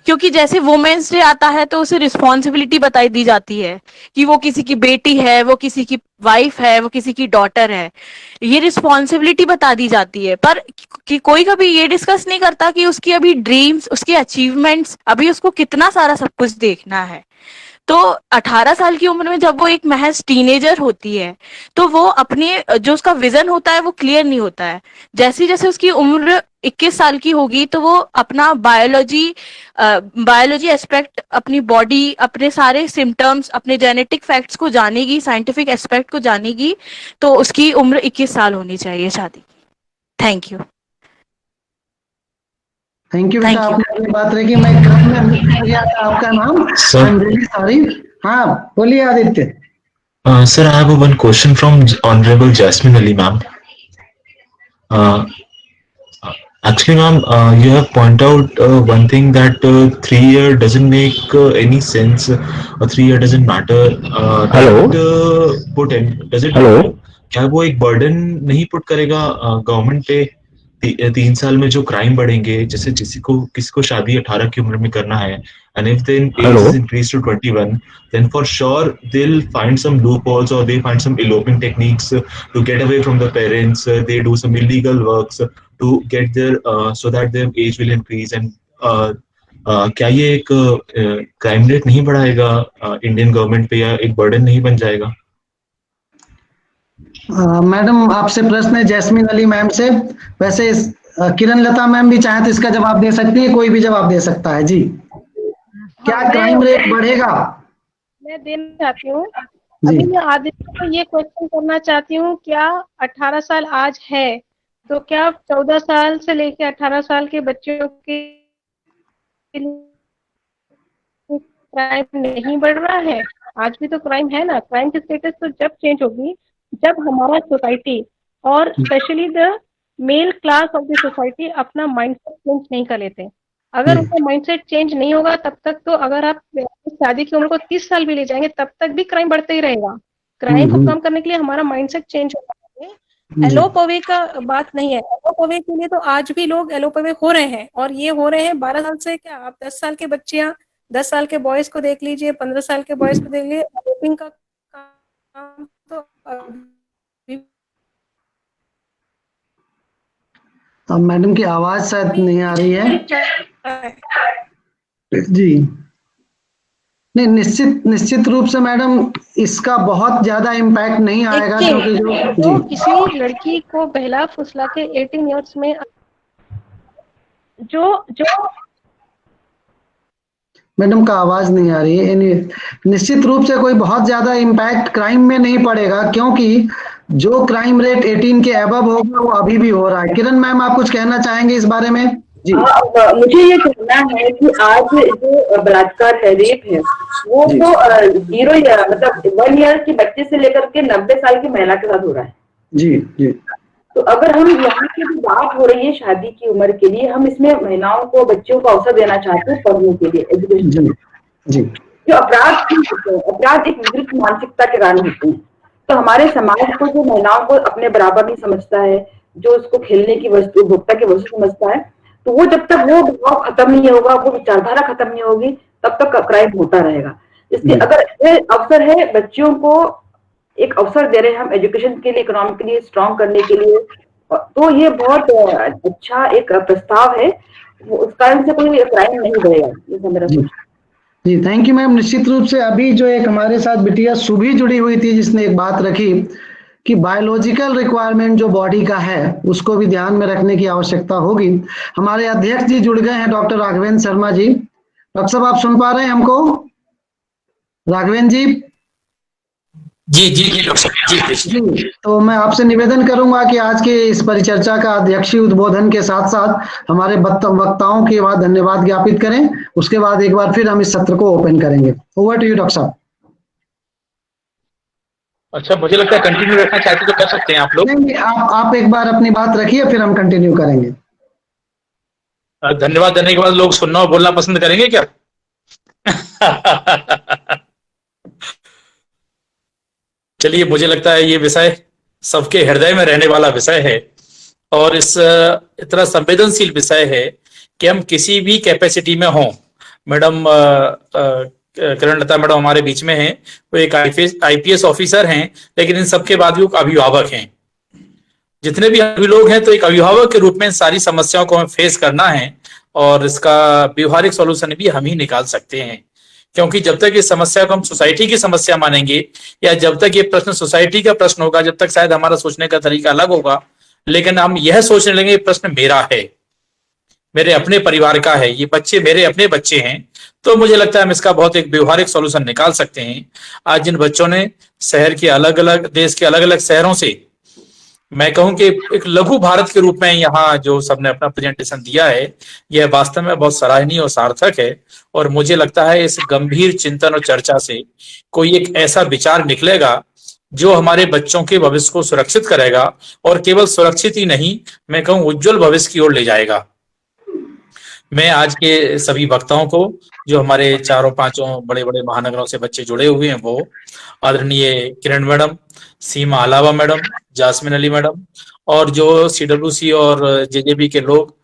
क्योंकि जैसे वुमेन्स डे आता है तो उसे रिस्पॉन्सिबिलिटी बताई दी जाती है कि वो किसी की बेटी है, वो किसी की वाइफ है, वो किसी की डॉटर है, ये रिस्पॉन्सिबिलिटी बता दी जाती है। पर कि कोई कभी ये डिस्कस नहीं करता कि उसकी अभी ड्रीम्स, उसके अचीवमेंट्स, अभी उसको कितना सारा सब कुछ देखना है। तो 18 साल की उम्र में जब वो एक महज टीनेजर होती है तो वो अपने जो उसका विजन होता है वो क्लियर नहीं होता है। जैसे जैसे उसकी उम्र 21 साल की होगी तो वो अपना बायोलॉजी एस्पेक्ट, अपनी बॉडी, अपने सारे सिम्टम्स, अपने जेनेटिक फैक्ट्स को जानेगी, साइंटिफिक एस्पेक्ट को जानेगी। तो उसकी उम्र 21 साल होनी चाहिए शादी। थैंक यू
बेटा, आपने बात रही कि मैं क्रम में मिस कर गया था आपका नाम। आई एम रियली सॉरी। हाँ, बोलिए Aditya.
Sir, I have one question from Honorable Jasmine Ali, ma'am. Actually, ma'am, you have pointed out one thing that 3 year doesn't make any sense, or 3 year doesn't matter.
Hello.
Hello. क्या वो एक बर्डन नहीं पुट करेगा गवर्नमेंट पे? 3 साल में जो क्राइम बढ़ेंगे, जैसे किसी को शादी 18 की उम्र में करना है, and if then age is increased to 21, then for sure they'll find some loopholes or they find some eloping techniques to get away from the parents. They do some illegal works to get their so that their age will increase. And क्या ये एक क्राइम रेट नहीं बढ़ाएगा इंडियन गवर्नमेंट पे, या एक बर्डन नहीं बन जाएगा?
मैडम, आपसे प्रश्न है जैस्मिन अली मैम से। वैसे किरण लता मैम भी चाहे तो इसका जवाब दे सकती है, कोई भी जवाब दे सकता है जी। क्या क्राइम रेट बढ़ेगा?
मैं देना चाहती हूँ। अभी मैं आदित्य को ये क्वेश्चन करना चाहती हूँ, क्या 18 साल आज है तो क्या 14 साल से लेकर 18 साल के बच्चों के क्राइम नहीं बढ़ रहा है? आज भी तो क्राइम है ना। क्राइम की स्टेटस तो जब चेंज होगी जब हमारा सोसाइटी और specially the male class of the society अपना माइंडसेट चेंज नहीं कर लेते। अगर उनका माइंडसेट चेंज नहीं होगा तब तक तो अगर आप शादी की उम्र को 30 साल भी ले जाएंगे तब तक भी क्राइम बढ़ते ही रहेगा। क्राइम को कम करने के लिए हमारा माइंडसेट चेंज होना चाहिए। एलोपवे का बात नहीं है। एलोपवे के लिए तो आज भी लोग एलोपवे हो रहे हैं, और ये हो रहे हैं 12 साल से। क्या आप 10 साल के बच्चियां, 10 साल के बॉयज को देख लीजिए, 15 साल के बॉयज को देख लीजिए। एलोपिंग का काम तो
अब मैडम की आवाज शायद नहीं आ रही है जी। नहीं, निश्चित रूप से मैडम इसका बहुत ज्यादा इम्पैक्ट नहीं आएगा, क्योंकि
जो किसी लड़की को बहला फुसला के 18 इयर्स में जो
मैडम का आवाज नहीं आ रही है। निश्चित रूप से कोई बहुत ज्यादा इम्पैक्ट क्राइम में नहीं पड़ेगा, क्योंकि जो क्राइम रेट 18 के अबव होगा वो अभी भी हो रहा है। किरण मैम, आप कुछ कहना चाहेंगे इस बारे में? जी।
मुझे ये कहना है कि आज जो बलात्कार है, रेप है, वो तो 0 मतलब 1 ईयर के बच्चे से लेकर के 90 साल की महिला के साथ हो रहा है।
जी जी।
तो अगर हम यहाँ की जो बात हो रही है शादी की उम्र के लिए, हम इसमें महिलाओं को, बच्चों को अवसर देना चाहते हैं पढ़ने के लिए, एजुकेशन।
जी।
जो अपराध एक विकृत मानसिकता के कारण होते हैं। तो हमारे समाज को जो महिलाओं को अपने बराबर नहीं समझता है, जो उसको खेलने की वस्तु, उपभोक्ता की वस्तु समझता है, तो वो जब तक वो भाव खत्म नहीं होगा, वो विचारधारा खत्म नहीं होगी, तब तक क्राइम होता रहेगा। इसलिए अगर ये अवसर है, बच्चियों को एक अवसर दे रहे हैं हम एजुकेशन के लिए, इकोनॉमिकली स्ट्रॉन्ग करने के लिए, तो ये बहुत अच्छा एक प्रस्ताव है। उस कारण से कोई क्राइम नहीं बढ़ेगा, ये मेरा सोच।
जी, थैंक यू मैम। निश्चित रूप से अभी जो एक हमारे साथ बिटिया सुभी जुड़ी हुई थी, जिसने एक बात रखी कि बायोलॉजिकल रिक्वायरमेंट जो बॉडी का है उसको भी ध्यान में रखने की आवश्यकता होगी। हमारे अध्यक्ष जी जुड़ गए हैं, डॉक्टर राघवेंद्र शर्मा जी। डॉक्टर साहब, आप सुन पा रहे हैं हमको? राघवेंद्र जी?
जी जी जी
जी। तो मैं आपसे निवेदन करूंगा कि आज के इस परिचर्चा का अध्यक्षीय उद्बोधन के साथ साथ हमारे वक्ताओं के बाद धन्यवाद ज्ञापित करें। उसके बाद एक बार फिर हम इस सत्र को ओपन करेंगे। ओवर टू यू डॉक्टर साहब।
अच्छा, मुझे लगता है कंटिन्यू रखना चाहते तो कर सकते हैं आप लोग।
नहीं, आप एक बार अपनी बात रखिए, फिर हम कंटिन्यू करेंगे।
धन्यवाद देने के बाद लोग सुनना और बोलना पसंद करेंगे क्या? चलिए, मुझे लगता है ये विषय सबके हृदय में रहने वाला विषय है और इस इतना संवेदनशील विषय है कि हम किसी भी कैपेसिटी में हों। मैडम किरण लता मैडम हमारे बीच में हैं, वो एक आईपीएस ऑफिसर हैं, लेकिन इन सबके बाद भी वो अभिभावक हैं। जितने भी अभी लोग हैं, तो एक अभिभावक के रूप में सारी समस्याओं को हमें फेस करना है और इसका व्यवहारिक सॉल्यूशन भी हम ही निकाल सकते हैं। क्योंकि जब तक इस समस्या को हम सोसाइटी की समस्या मानेंगे या जब तक ये प्रश्न सोसाइटी का प्रश्न होगा, जब तक शायद हमारा सोचने का तरीका अलग होगा। लेकिन हम यह सोचने लगेंगे ये प्रश्न मेरा है, मेरे अपने परिवार का है, ये बच्चे मेरे अपने बच्चे हैं, तो मुझे लगता है हम इसका बहुत एक व्यवहारिक सॉल्यूशन निकाल सकते हैं। आज जिन बच्चों ने शहर के अलग अलग, देश के अलग अलग शहरों से, मैं कहूं कि एक लघु भारत के रूप में यहाँ जो सबने अपना प्रेजेंटेशन दिया है, यह वास्तव में बहुत सराहनीय और सार्थक है। और मुझे लगता है इस गंभीर चिंतन और चर्चा से कोई एक ऐसा विचार निकलेगा जो हमारे बच्चों के भविष्य को सुरक्षित करेगा और केवल सुरक्षित ही नहीं, मैं कहूं उज्जवल भविष्य की ओर ले जाएगा। मैं आज के सभी वक्ताओं को, जो हमारे चारों पांचों बड़े बड़े महानगरों से बच्चे जुड़े हुए हैं, वो आदरणीय किरण मैडम, सीमा अलावा मैडम, जासमिन अली मैडम और जो सीडब्ल्यूसी और जेजेबी के लोग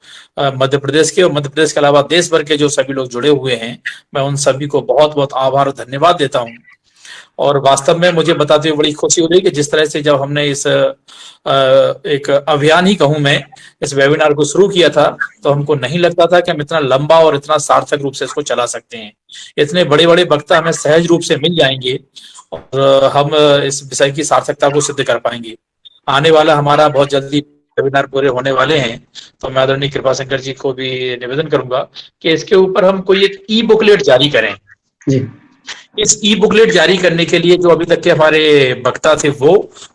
मध्य प्रदेश के और मध्य प्रदेश के अलावा देश भर के जो सभी लोग जुड़े हुए हैं, मैं उन सभी को बहुत बहुत आभार और धन्यवाद देता हूं। और वास्तव में मुझे बताते हुए बड़ी खुशी हो रही है कि जिस तरह से जब हमने इस एक अभियान ही कहूं मैं, इस वेबिनार को शुरू किया था, तो हमको नहीं लगता था कि हम इतना लंबा और इतना सार्थक रूप से इसको चला सकते हैं। इतने बड़े बड़े वक्ता हमें सहज रूप से मिल जाएंगे और हम इस विषय की सार्थकता को सिद्ध कर पाएंगे। आने वाला हमारा बहुत जल्दी वेबिनार पूरे होने वाले हैं, तो मैं आदरणीय कृपा शंकर जी को भी निवेदन करूंगा कि इसके ऊपर हम कोई एक ई बुकलेट जारी करें।
जी।
इस ई बुकलेट जारी करने के लिए जो अभी तक के हमारे वक्ता थे वो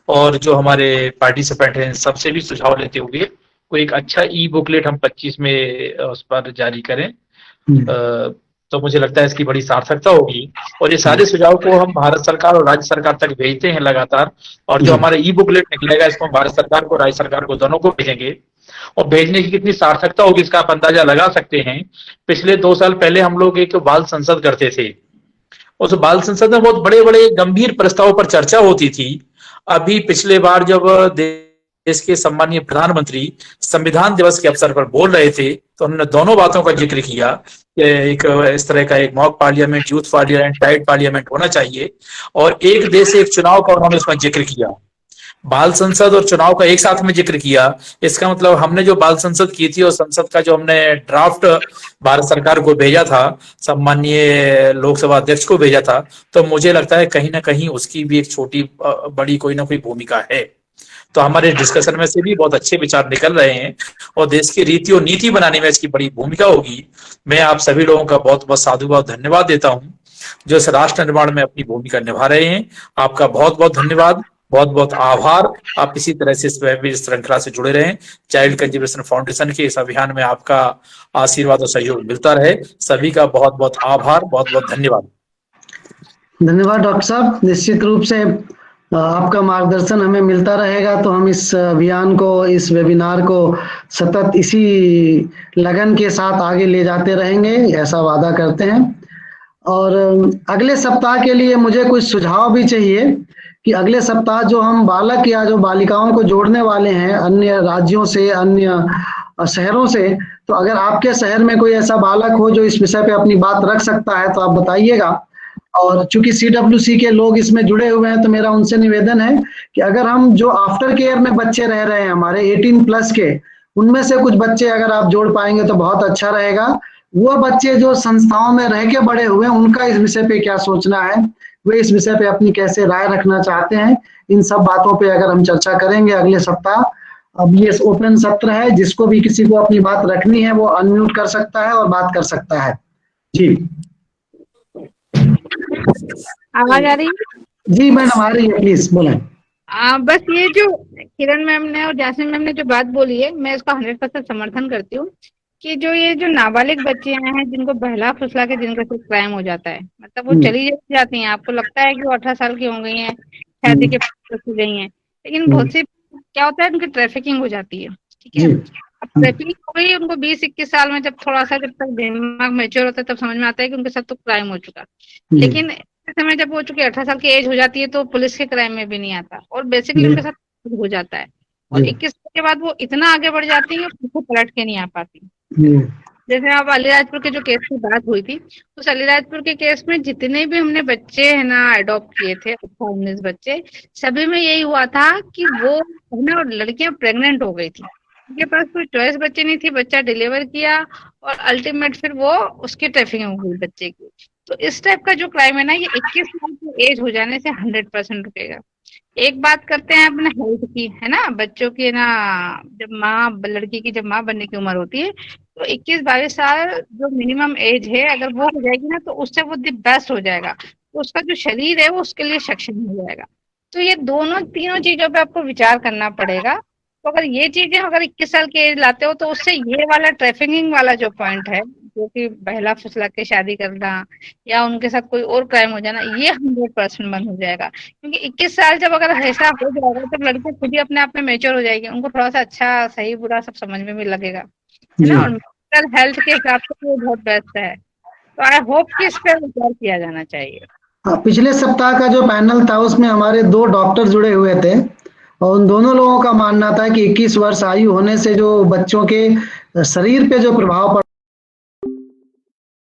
और जो हमारे पार्टिसिपेंट हैं, सबसे भी सुझाव लेते हुए कोई एक अच्छा ई बुकलेट हम 25 में उस पर जारी करें, तो मुझे लगता है इसकी बड़ी सार्थकता होगी। और ये सारे सुझाव को हम भारत सरकार और राज्य सरकार तक भेजते हैं लगातार, और जो हमारा ई बुकलेट निकलेगा इसको हम भारत सरकार को, राज्य सरकार को, दोनों को भेजेंगे। और भेजने की कितनी सार्थकता होगी इसका आप अंदाजा लगा सकते हैं। पिछले 2 साल पहले हम लोग एक बाल संसद करते थे, उस बाल संसद में बहुत बड़े बड़े गंभीर प्रस्तावों पर चर्चा होती थी। अभी पिछले बार जब देश के सम्मानीय प्रधानमंत्री संविधान दिवस के अवसर पर बोल रहे थे, तो उन्होंने दोनों बातों का जिक्र किया कि एक इस तरह का एक मॉक पार्लियामेंट, यूथ पार्लियामेंट, टाइड पार्लियामेंट होना चाहिए, और एक देश एक चुनाव का उन्होंने उसमें जिक्र किया। बाल संसद और चुनाव का एक साथ में जिक्र किया। इसका मतलब हमने जो बाल संसद की थी और संसद का जो हमने ड्राफ्ट भारत सरकार को भेजा था, सम्मानीय लोकसभा अध्यक्ष को भेजा था, तो मुझे लगता है कहीं ना कहीं उसकी भी एक छोटी बड़ी कोई ना कोई भूमिका है। तो हमारे डिस्कशन में से भी बहुत अच्छे विचार निकल रहे हैं और देश की रीति और नीति बनाने में इसकी बड़ी भूमिका होगी। मैं आप सभी लोगों का बहुत बहुत साधुवाद धन्यवाद देता हूं जो इस राष्ट्र निर्माण में अपनी भूमिका निभा रहे हैं। आपका बहुत बहुत धन्यवाद, बहुत बहुत आभार। आप इसी तरह से इस श्रृंखला से जुड़े रहें। चाइल्ड कंजर्वेशन फाउंडेशन के इस अभियान में आपका आशीर्वाद और सहयोग मिलता रहे। सभी का बहुत बहुत आभार, बहुत बहुत धन्यवाद।
धन्यवाद डॉक्टर साहब। निश्चित रूप से आपका मार्गदर्शन हमें मिलता रहेगा तो हम इस अभियान को, इस वेबिनार को सतत इसी लगन के साथ आगे ले जाते रहेंगे, ऐसा वादा करते हैं। और अगले सप्ताह के लिए मुझे कुछ सुझाव भी चाहिए कि अगले सप्ताह जो हम बालक या जो बालिकाओं को जोड़ने वाले हैं अन्य राज्यों से, अन्य शहरों से, तो अगर आपके शहर में कोई ऐसा बालक हो जो इस विषय पे अपनी बात रख सकता है तो आप बताइएगा। और चूंकि CWC के लोग इसमें जुड़े हुए हैं तो मेरा उनसे निवेदन है कि अगर हम जो आफ्टर केयर में बच्चे रह रहे हैं हमारे 18+ के, उनमें से कुछ बच्चे अगर आप जोड़ पाएंगे तो बहुत अच्छा रहेगा। वो बच्चे जो संस्थाओं में रह के बड़े हुए हैं उनका इस विषय पे क्या सोचना है, वे इस विषय पे अपनी कैसे राय रखना चाहते हैं, इन सब बातों पे अगर हम चर्चा करेंगे अगले सप्ताह। अब ये ओपन सत्र है, जिसको भी किसी को अपनी बात रखनी है वो अनम्यूट कर सकता है और बात कर सकता है। जी
आवाज आ रही है?
जी मैडम आ रही है, प्लीज बोलें।
बस ये जो किरण मैम ने और जैस्मिन मैम ने जो बात बोली है, मैं इसका 100% समर्थन करती हूँ कि ये जो नाबालिग बच्चे हैं जिनको बहला फुसला के जिनका कुछ क्राइम हो जाता है, मतलब वो चली जाती हैं, आपको लगता है कि वो 18 साल की हो गई हैं, शादी के पास गई हैं, लेकिन बहुत सी क्या होता है उनकी ट्रैफिकिंग हो जाती है। ठीक है, अब ट्रैफिकिंग हो गई उनको 20-21 साल में, जब थोड़ा सा जब तक दिमाग मैच्योर होता है तब समझ में आता है कि उनके साथ तो क्राइम हो चुका। लेकिन समय जब हो चुके 18 साल की एज हो जाती है तो पुलिस के क्राइम में भी नहीं आता और बेसिकली उनके साथ हो जाता है। और 21 साल के बाद वो इतना आगे बढ़ जाती है कि उसको पलट के नहीं आ पाती। जैसे आप अलीराजपुर के जो केस की बात हुई थी, उस अलीराजपुर के केस में जितने भी हमने बच्चे है ना अडॉप्ट किए थे, 19 बच्चे, सभी में यही हुआ था कि वो और लड़कियां प्रेग्नेंट हो गई थी, उनके पास कोई चॉइस बच्चे नहीं थी, बच्चा डिलीवर किया और अल्टीमेट फिर वो उसकी ट्रैफिकिंग हो गई बच्चे की। तो इस टाइप का जो क्राइम है ना, ये 21 साल की एज हो जाने से 100% रुकेगा। एक बात करते हैं अपने हेल्थ की, है ना, बच्चों की ना, जब लड़की की जब माँ बनने की उम्र होती है तो 21-22 साल जो मिनिमम एज है, अगर वो हो जाएगी ना तो उससे वो द बेस्ट हो जाएगा, तो उसका जो शरीर है वो उसके लिए सक्षम हो जाएगा। तो ये तीनों चीजों पे आपको विचार करना पड़ेगा। तो अगर ये चीजें अगर 21 साल की एज लाते हो तो उससे ये वाला ट्रैफिकिंग वाला जो पॉइंट है, जो कि बहला फुसला के शादी करना या उनके साथ कोई और क्राइम हो जाना, ये 100% बंद हो जाएगा। क्योंकि 21 साल जब अगर ऐसा हो जाएगा तो लड़के खुद ही अपने आप में मेच्योर हो जाएगी, उनको थोड़ा सा अच्छा सही बुरा सब समझ में भी लगेगा, है ना। और मेंटल हेल्थ के हिसाब से वो बहुत बेस्ट है। तो आई होप कि इस पर विचार किया जाना चाहिए।
पिछले सप्ताह का जो पैनल था उसमें हमारे 2 डॉक्टर जुड़े हुए थे और उन दोनों लोगों का मानना था कि 21 वर्ष आयु होने से जो बच्चों के शरीर पे जो प्रभाव